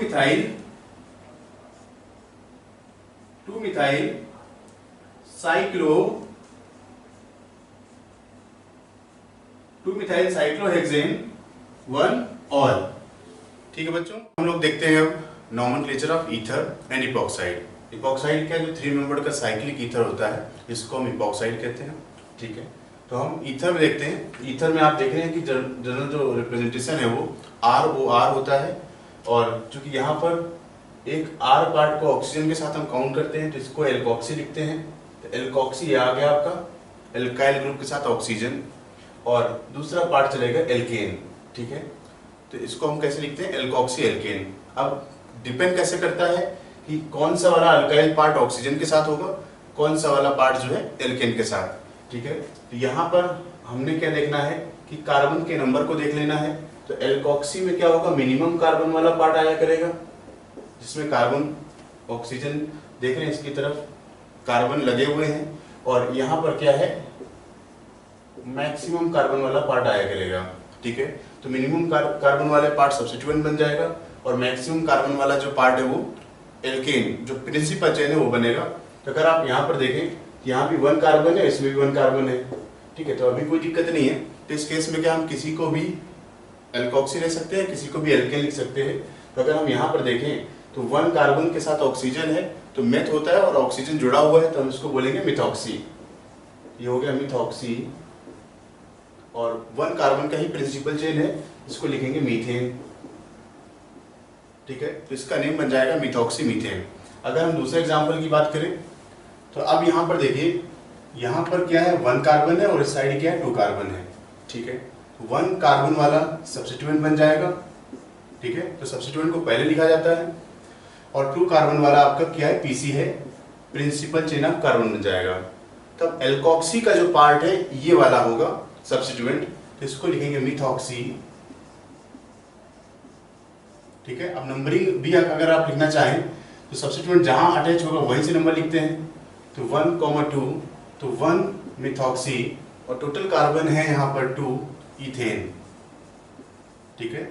मिथाइल साइक्लोहेक्सेन 1 ऑल। ठीक है बच्चों, हम लोग देखते हैं अब nomenclature of ether and epoxide. Epoxide क्या, जो 3 मेंबर का साइक्लिक ईथर होता है, इसको हम इपॉक्साइड कहते हैं। ठीक है, तो हम ईथर में देखते हैं। ईथर में आप देख रहे हैं कि जनरल जो रिप्रेजेंटेशन है वो ROR होता है, और चूंकि यहाँ पर एक R पार्ट को ऑक्सीजन के साथ हम काउंट करते हैं, तो इसको एल्कोक्सी लिखते हैं। तो एल्कोक्सी आ गया आपका एल्काइल ग्रुप के साथ ऑक्सीजन, और दूसरा पार्ट चलेगा एल्केन। ठीक है, तो इसको हम कैसे लिखते हैं, एल्कोक्सी एल्केन। अब डिपेंड कैसे करता है कि कौन सा वाला अल्काइल पार्ट ऑक्सीजन के साथ होगा, कौन सा वाला पार्ट जो है एल्केन के साथ। ठीक है। तो यहाँ पर हमने क्या देखना है कि कार्बन के नंबर को देख लेना है। तो एल्कोक्सी में क्या होगा, मिनिमम कार्बन वाला पार्ट आया करेगा, जिसमें कार्बन ऑक्सीजन देख रहे हैं इसकी तरफ कार्बन लगे हुए हैं, और यहाँ पर क्या है मैक्सिमम कार्बन वाला पार्ट आया करेगा। ठीक है, तो मिनिमम कार्बन वाले पार्ट सब्स्टिट्यूएंट बन जाएगा, और मैक्सिमम कार्बन वाला जो पार्ट है वो एल्केन जो प्रिंसिपल चेन है वो बनेगा। तो अगर आप यहाँ पर देखें, यहाँ भी 1 कार्बन है, इसमें भी 1 कार्बन है। ठीक है, तो अभी कोई दिक्कत नहीं है। तो इस केस में क्या हम किसी को भी एल्कोक्सी ले सकते हैं, किसी को भी एल्केन लिख सकते हैं। तो अगर हम यहाँ पर देखें तो 1 कार्बन के साथ ऑक्सीजन है तो मेथ होता है, और ऑक्सीजन जुड़ा हुआ है तो हम इसको बोलेंगे मिथॉक्सी। ये हो गया मिथॉक्सी, और 1 कार्बन का ही प्रिंसिपल चेन है, इसको लिखेंगे मीथेन। ठीक है, तो इसका नेम बन जाएगा मिथॉक्सी मीथेन। अगर हम दूसरे एग्जांपल की बात करें तो अब यहाँ पर देखिए, यहाँ पर क्या है 1 कार्बन है और इस साइड क्या है 2 कार्बन है। ठीक है, 1 कार्बन वाला सब्स्टिट्यूएंट बन जाएगा। ठीक है, तो सब्स्टिट्यूएंट को पहले लिखा जाता है, और 2 कार्बन वाला आपका क्या है पीसी है, प्रिंसिपल चेन ऑफ कार्बन बन जाएगा। तब एल्कोक्सी का जो पार्ट है ये वाला होगा सब्स्टिट्यूएंट, तो इसको लिखेंगे मिथॉक्सी। ठीक है, अब नंबरिंग भी अगर आप लिखना चाहें तो सब्स्टिट्यूएंट जहां अटैच होगा वहीं से नंबर लिखते हैं। तो 1,2 तो 1 मिथॉक्सी, और टोटल कार्बन है यहाँ पर 2 इथेन। ठीक है,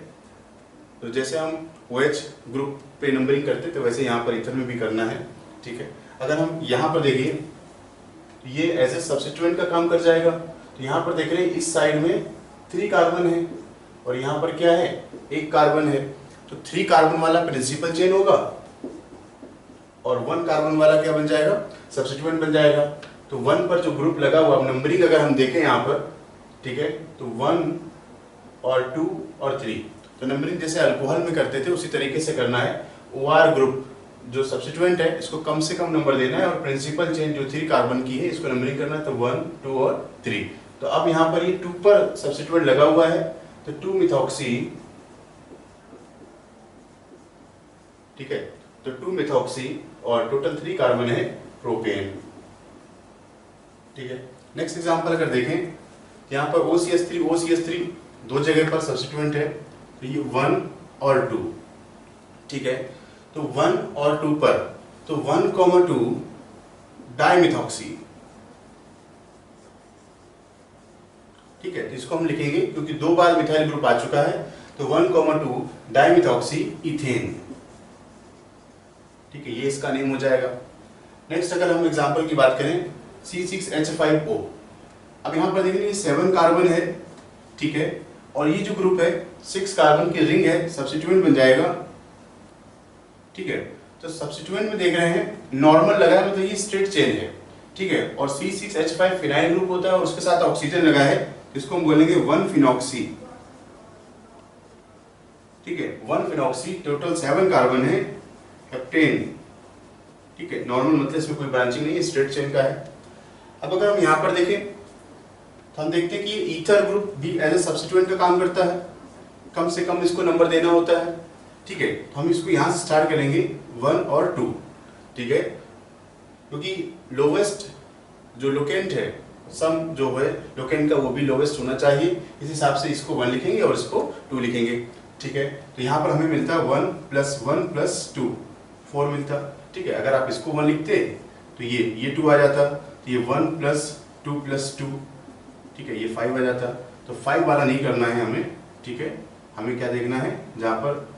तो जैसे हम OH ग्रुप पे नंबरिंग करते तो वैसे यहाँ पर ईथर में भी करना है। ठीक है, अगर हम यहाँ पर देखिए ये एज ए सब्स्टिट्यूएंट का काम कर जाएगा। तो यहाँ पर देख रहे हैं इस साइड में 3 कार्बन है, और यहाँ पर क्या है 1 कार्बन है। तो 3 कार्बन वाला प्रिंसिपल चेन होगा, और 1 कार्बन वाला क्या बन जाएगा सब्स्टिट्यूएंट बन जाएगा। तो 1 पर जो ग्रुप लगा हुआ, नंबरिंग अगर हम देखें यहाँ पर, ठीक है, तो 1 और 2 और 3, तो नंबरिंग जैसे अल्कोहल में करते थे उसी तरीके से करना है। OR ग्रुप जो सब्स्टिट्यूएंट है इसको कम से कम नंबर देना है, और प्रिंसिपल चेन जो 3 कार्बन की है इसको नंबरिंग करना है, तो 1, 2 और 3। तो अब यहाँ पर ये 2 पर सब्स्टिट्यूएंट लगा हुआ है, तो 2 मिथॉक्सी। ठीक है, तो 2 मिथॉक्सी, और टोटल 3 कार्बन है प्रोपेन। ठीक है, नेक्स्ट एग्जांपल अगर देखें, यहाँ पर OCS3 दो जगह पर सब्स्टिट्यूएंट है, तो ये 1 और 2। ठीक है, तो 1 और 2 पर, तो 1,2 डाइमिथॉक्सी। ठीक है, तो इसको हम लिखेंगे क्योंकि 2 बार मिथाइल ग्रुप आ चुका है, तो 1,2 डाइमिथॉक्सी इथेन। ठीक है, ये इसका नेम हो जाएगा। नेक्स्ट अगर हम एग्जांपल की बात करें C6H5O, अब यहाँ पर देखेंगे 7 कार्बन है। ठीक है, और ये जो ग्रुप है 6 कार्बन की रिंग है, सब्स्टिट्यूएंट बन जाएगा। ठीक है, तो सब्स्टिट्यूएंट में देख रहे हैं नॉर्मल लगा है, मतलब ये स्ट्रेट चेन है। ठीक है, और C6H5 फिनाइल ग्रुप होता है और उसके साथ ऑक्सीजन लगा है, इसको हम बोलेंगे 1 फिनॉक्सी। ठीक है, 1 फिनॉक्सी, टोटल 7 कार्बन है, हेप्टेन। ठीक है, नॉर्मल मतलब इसमें कोई ब्रांचिंग नहीं है, स्ट्रेट चेन का है। अब अगर हम यहाँ पर देखें तो हम देखते हैं कि ईथर ग्रुप भी एज ए सब्स्टिट्यूएंट का काम करता है, कम से कम इसको नंबर देना होता है। ठीक है, तो हम इसको यहाँ से स्टार्ट करेंगे 1 और 2। ठीक है, क्योंकि लोवेस्ट जो लोकेंट है, सम जो है लोकेंट का वो भी लोवेस्ट होना चाहिए, इस हिसाब से इसको 1 लिखेंगे और इसको 2 लिखेंगे। ठीक है, तो यहाँ पर हमें मिलता है 1 + 1 + 2, 4 मिलता। ठीक है, अगर आप इसको 1 लिखते तो ये 2 आ जाता, तो ये 1 + 2 + 2। ठीक है, ये 5 आ जाता, तो 5 वाला नहीं करना है हमें। ठीक है, हमें क्या देखना है, जहाँ पर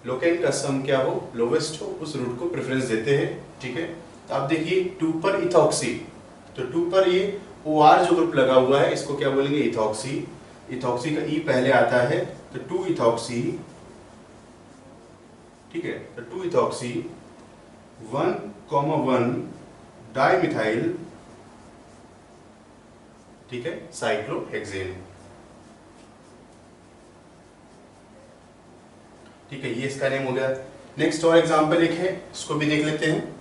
लोकेंट का सम क्या हो, लोवेस्ट हो, उस रूट को प्रेफरेंस देते हैं। ठीक है, तो आप देखिए 2 पर इथॉक्सी, तो 2 पर ये OR जो ग्रुप लगा हुआ है इसको क्या बोलेंगे इथॉक्सी। इथॉक्सी का E पहले आता है, तो 2 इथॉक्सी। ठीक है, तो 2 इथॉक्सी, 1,1 डाइमिथाइल। ठीक है, साइक्लोहेक्सेन। ठीक है, ये इसका नेम हो गया। नेक्स्ट और एग्जांपल एक है, इसको भी देख लेते हैं।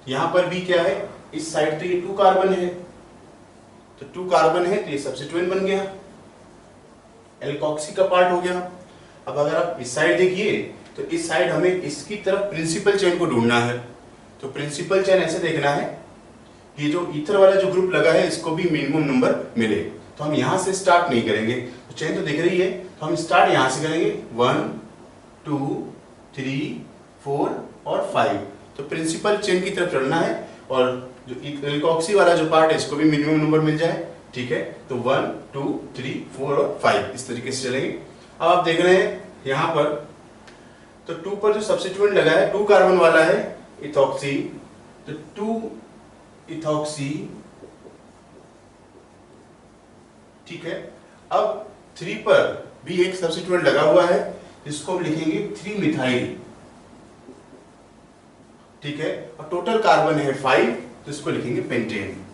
यहाँ पर भी क्या है, इस साइड तो ये 2 कार्बन है, तो 2 कार्बन है तो ये सब्स्टिट्यूएंट बन गया, एल्कोक्सी का पार्ट हो गया। अब अगर आप इस साइड देखिए तो इस साइड हमें इसकी तरफ प्रिंसिपल चेन को ढूंढना है। तो प्रिंसिपल चेन ऐसे देखना है ये जो ईथर वाला जो ग्रुप लगा है इसको भी मिनिमम नंबर मिले। तो हम यहाँ से स्टार्ट नहीं करेंगे, तो चेन तो दिख रही है, तो हम स्टार्ट यहाँ से करेंगे 1 2 3 4 और 5। तो प्रिंसिपल चेन की तरफ चलना है और जो एल्कोक्सी वाला जो पार्ट है इसको भी मिनिमम नंबर मिल जाए, ठीक है। तो 1 2 3 4 और 5 इस तरीके से चलेंगे। अब आप देख रहे हैं यहाँ पर तो 2 पर जो सब्स्टिट्यूएंट लगा है 2 कार्बन वाला है इथॉक्सी, तो 2 इथॉक्सी, ठीक है। अब 3 पर भी एक सब्स्टिट्यूएंट लगा हुआ है जिसको हम लिखेंगे 3 मिथाइल, ठीक है। और टोटल कार्बन है 5 तो इसको लिखेंगे पेंटेन,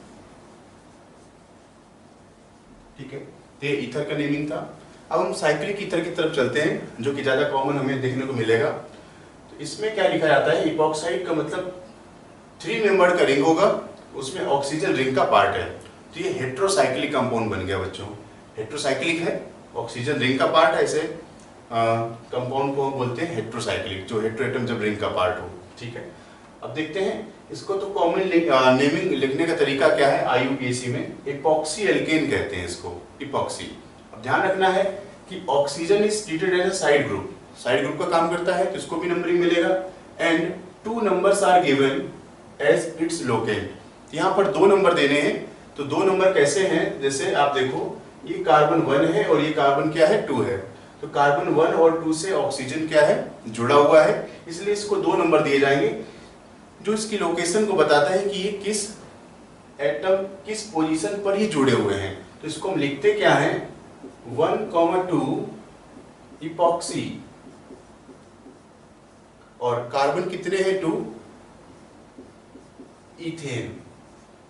ठीक है। तो ये ईथर का नेमिंग था। अब हम साइक्लिक ईथर की तरफ चलते हैं जो कि ज्यादा कॉमन हमें देखने को मिलेगा। तो इसमें क्या लिखा जाता है, इपॉक्साइड का मतलब 3 मेंबर्ड का रिंग होगा, उसमें ऑक्सीजन रिंग का पार्ट है। तो ये हेट्रोसाइक्लिक कंपाउंड बन गया बच्चों। हेट्रोसाइक्लिक है, ऑक्सीजन रिंग का पार्ट है, ऐसे कंपाउंड को हम बोलते हैं हेट्रोसाइक्लिक, जो हेट्रोएटम जब रिंग का पार्ट हो, ठीक है। अब देखते हैं इसको, तो कॉमन नेमिंग लिखने का तरीका क्या है आईयूपीएसी में, इपॉक्सी एल्केन कहते हैं इसको, इपॉक्सी। अब ध्यान रखना है कि oxygen is treated as a side group, side group का काम करता है तो इसको भी नंबरिंग मिलेगा। And 2 numbers are given as its locant. यहाँ पर 2 नंबर देने हैं, तो 2 नंबर कैसे हैं, जैसे आप देखो ये कार्बन 1 है और ये कार्बन क्या है 2 है, तो कार्बन 1 और 2 से ऑक्सीजन क्या है जुड़ा हुआ है, इसलिए इसको 2 नंबर दिए जाएंगे जो इसकी लोकेशन को बताता है कि ये किस एटम किस पोजीशन पर ही जुड़े हुए हैं। तो इसको हम लिखते क्या है 1,2 इपॉक्सी, और कार्बन कितने हैं 2 इथेन,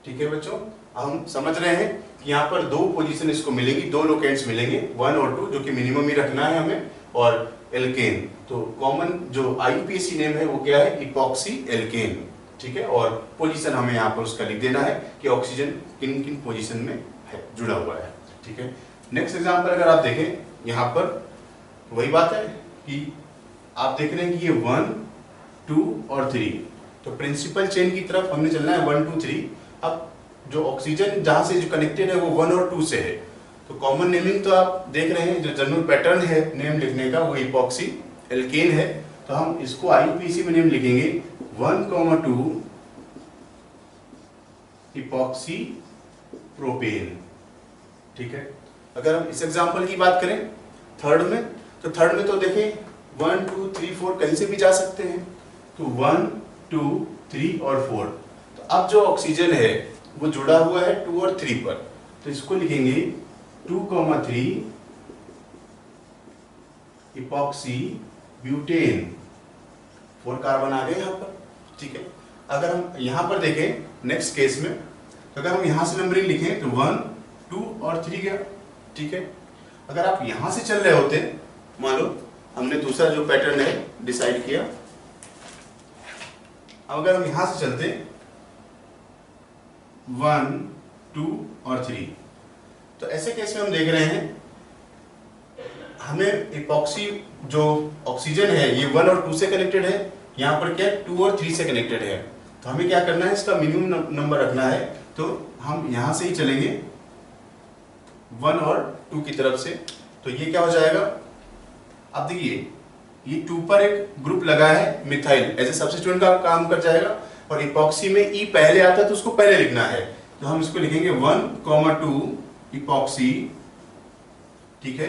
ठीक है बच्चों। हम समझ रहे हैं कि यहाँ पर 2 पोजीशन इसको मिलेगी, 2 लोकेंट्स मिलेंगे 1 और 2 जो कि मिनिमम ही रखना है हमें, और एल्केन। तो कॉमन जो आईयूपीएसी नेम है वो क्या है इपॉक्सी एल्केन, ठीक है। और पोजीशन हमें यहाँ पर उसका लिख देना है कि ऑक्सीजन किन किन पोजीशन में है जुड़ा हुआ है, ठीक है। नेक्स्ट एग्जांपल अगर आप देखें यहाँ पर वही बात है कि आप देख रहे हैं कि ये 1 2 और 3, तो प्रिंसिपल चेन की तरफ हमने चलना है 1 2 3। अब जो ऑक्सीजन जहां से जो कनेक्टेड है वो 1 और 2 से है, तो कॉमन नेमिंग तो आप देख रहे हैं, जो जनरल पैटर्न है नेम लिखने का वो इपॉक्सी एल्केन है। तो हम इसको आईयूपीएसी में नेम लिखेंगे 1,2 इपॉक्सी प्रोपेन, ठीक है। अगर हम इस एग्जांपल की बात करें थर्ड में, तो थर्ड में तो देखें 1 2 3 4 कहीं से भी जा सकते हैं, तो 1 2 3 और 4। तो अब जो ऑक्सीजन है वो जुड़ा हुआ है 2 और 3 पर, तो इसको लिखेंगे 2,3 इपॉक्सी ब्यूटेन, 4 कार्बन आ गए यहाँ पर, ठीक है। अगर हम यहाँ पर देखें नेक्स्ट केस में, तो अगर हम यहाँ से नंबरिंग लिखें तो 1 2 और 3 गया, ठीक है। अगर आप यहाँ से चल रहे होते, मान लो हमने दूसरा जो पैटर्न है डिसाइड किया, अब अगर हम यहाँ से चलते 1 2 और 3, तो ऐसे केस में हम देख रहे हैं हमें इपॉक्सी जो ऑक्सीजन है ये 1 और 2 से कनेक्टेड है, यहाँ पर क्या 2 और 3 से कनेक्टेड है। तो हमें क्या करना है, इसका मिनिमम नंबर रखना है, तो हम यहाँ से ही चलेंगे 1 और 2 की तरफ से। तो ये क्या हो जाएगा, अब देखिए ये 2 पर एक ग्रुप लगा है मिथाइल, एज ए सब्स्टिट्यूएंट का काम कर जाएगा, और इपॉक्सी में ई पहले आता है तो उसको पहले लिखना है, तो हम इसको लिखेंगे 1,2 इपॉक्सी, ठीक है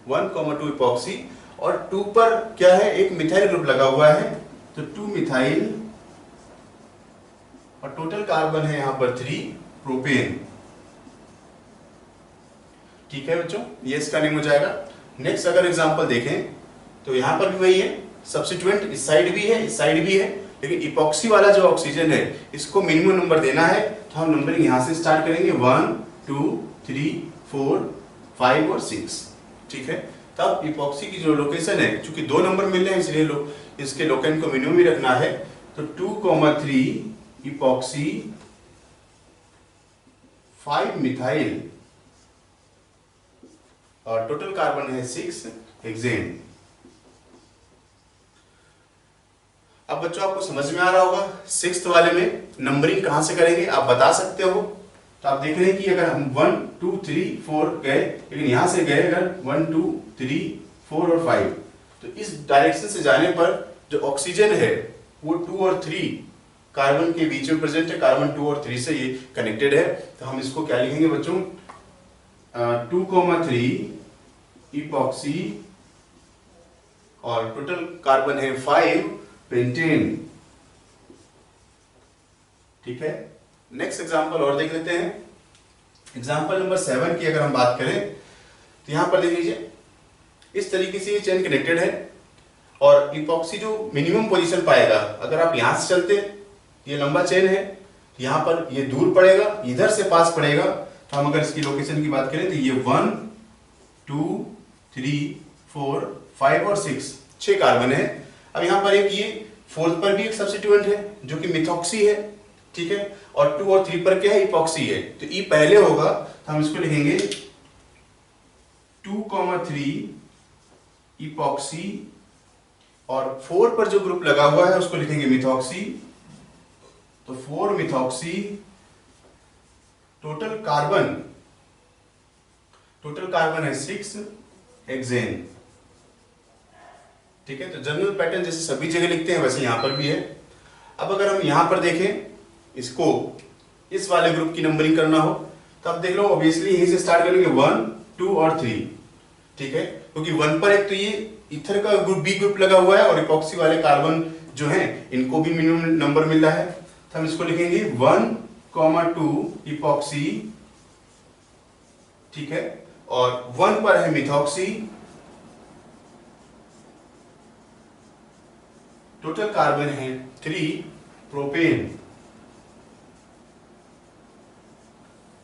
1,2 इपॉक्सी। और 2 पर क्या है एक मिथाइल ग्रुप लगा हुआ है, तो 2 मिथाइल, और टोटल कार्बन है यहां पर 3 प्रोपेन, ठीक है बच्चों, ये इसका नेम हो जाएगा। नेक्स्ट अगर एग्जांपल देखें तो यहां पर भी वही है, सब्स्टिट्यूएंट इस साइड भी है इस साइड भी है, लेकिन इपॉक्सी वाला जो ऑक्सीजन है इसको मिनिमम नंबर देना है, तो हम नंबरिंग यहां से स्टार्ट करेंगे 1 2 3 4 5 और 6, ठीक है। तब इपॉक्सी की जो लोकेशन है, चूंकि 2 नंबर मिल रहे हैं इसलिए इसके लोकेंट को मिनिमम ही रखना है, तो 2,3 इपॉक्सी 5 मिथाइल, और टोटल कार्बन है 6 हेक्सेन। अब बच्चों आपको समझ में आ रहा होगा 6th वाले में नंबरिंग कहाँ से करेंगे आप बता सकते हो। तो आप देख रहे हैं कि अगर हम 1 2 3 4 गए, लेकिन यहां से गए अगर 1 2 3 4 और 5, तो इस डायरेक्शन से जाने पर जो ऑक्सीजन है वो 2 और 3 कार्बन के बीच में प्रेजेंट है, कार्बन 2 और 3 से ये कनेक्टेड है। तो हम इसको क्या लिखेंगे बच्चों, 2,3 इपॉक्सी और टोटल कार्बन है 5 पेंटेन। ठीक है, नेक्स्ट एग्जांपल और देख लेते हैं। एग्जांपल नंबर 7 की अगर हम बात करें तो यहां पर देख लीजिए इस तरीके से ये चेन कनेक्टेड है और इपॉक्सी जो मिनिमम पोजीशन पाएगा, अगर आप यहां से चलते, ये लंबा चेन है, यहां पर ये दूर पड़ेगा, इधर से पास पड़ेगा। तो हम अगर इसकी लोकेशन की बात करें तो ये 1 2 3 4 5 और 6 कार्बन है। अब यहां पर एक ये 4th पर भी एक सब्स्टिट्यूएंट है जो कि मिथॉक्सी है, ठीक है, और 2 और 3 पर क्या है, इपॉक्सी है। तो ई पहले होगा तो हम इसको लिखेंगे 2,3 इपॉक्सी और 4 पर जो ग्रुप लगा हुआ है उसको लिखेंगे मिथॉक्सी। तो 4 मिथॉक्सी, टोटल कार्बन है 6 हेक्सेन। ठीक है, तो जनरल पैटर्न जैसे सभी जगह लिखते हैं वैसे यहां पर भी है। अब अगर हम यहां पर देखें इसको, इस वाले ग्रुप की नंबरिंग करना हो तो आप देख लो ऑब्वियसली यहीं से स्टार्ट करेंगे 1 2 और 3। ठीक है, क्योंकि 1 पर एक तो ये ईथर का ग्रुप बी ग्रुप लगा हुआ है और इपॉक्सी वाले कार्बन जो हैं इनको भी मिनिमम नंबर मिल रहा है। तो हम इसको लिखेंगे 1, 2 इपॉक्सी, ठीक है, और 1 पर है मिथॉक्सी, टोटल कार्बन है 3 प्रोपेन।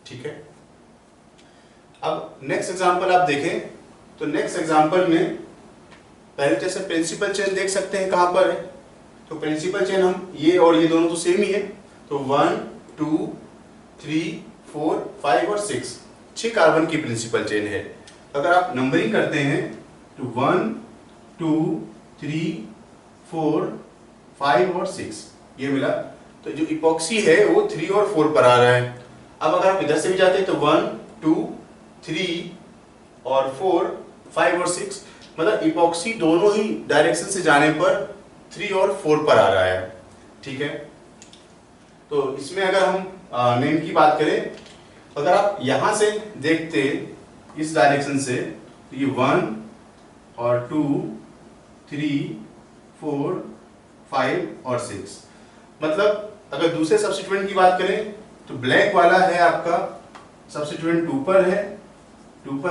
ठीक है, अब नेक्स्ट एग्जांपल आप देखें तो नेक्स्ट एग्जांपल में पहले जैसे प्रिंसिपल चेन देख सकते हैं कहां पर है। तो प्रिंसिपल चेन हम ये और ये दोनों तो सेम ही है। तो 1 2 3 4 5 और 6 कार्बन की प्रिंसिपल चेन है। अगर आप नंबरिंग करते हैं तो 1 2 3 4 5 और 6 ये मिला। तो जो इपॉक्सी है वो 3 और 4 पर आ रहा है। अब अगर आप इधर से भी जाते हैं तो 1 2 3 और 4 5 और 6, मतलब इपॉक्सी दोनों ही डायरेक्शन से जाने पर 3 और 4 पर आ रहा है। ठीक है, तो इसमें अगर हम नेम की बात करें, अगर आप यहां से देखते इस डायरेक्शन से तो ये 1 और 2 3 4 5 और 6, मतलब अगर दूसरे सब्स्टिट्यूएंट की बात करें तो ब्लैक वाला है आपका सब्स्टिट्यूएंट 2 पर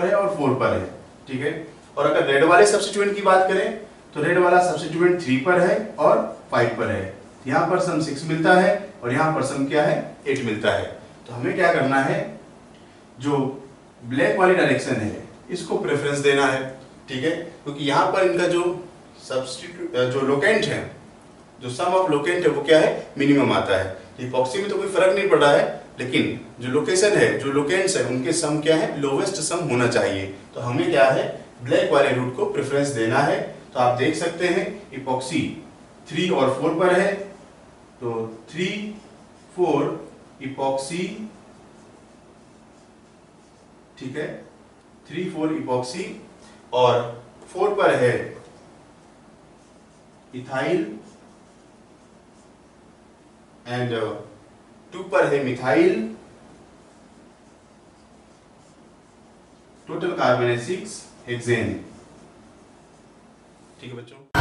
है और 4 पर है। ठीक है, और अगर रेड वाले सब्स्टिट्यूएंट की बात करें तो रेड वाला सब्स्टिट्यूएंट 3 पर है और 5 पर है। यहां पर सम 6 मिलता है और यहां पर सम क्या है, 8 मिलता है। तो हमें क्या करना है, जो ब्लैक वाली डायरेक्शन है इसको प्रेफरेंस देना है। ठीक है, क्योंकि यहां पर इनका जो सब्स्टिट्यूट जो लोकेंट है, जो सम ऑफ लोकेंट है वो क्या है, मिनिमम आता है। इपॉक्सी में तो कोई फर्क नहीं पड़ रहा है, लेकिन जो लोकेशन है, जो लोकेंट्स है, उनके सम क्या है, लोवेस्ट सम होना चाहिए। तो हमें क्या है, ब्लैक वाले रूट को प्रेफरेंस देना है। तो आप देख सकते हैं इपॉक्सी 3 और 4 पर है, तो 3 4 इपॉक्सी, ठीक है, 3 4 इपॉक्सी, और 4 पर है इथाइल एंड 2 पर है मिथाइल, टोटल कार्बन है 6 हेक्सेन। ठीक है बच्चों।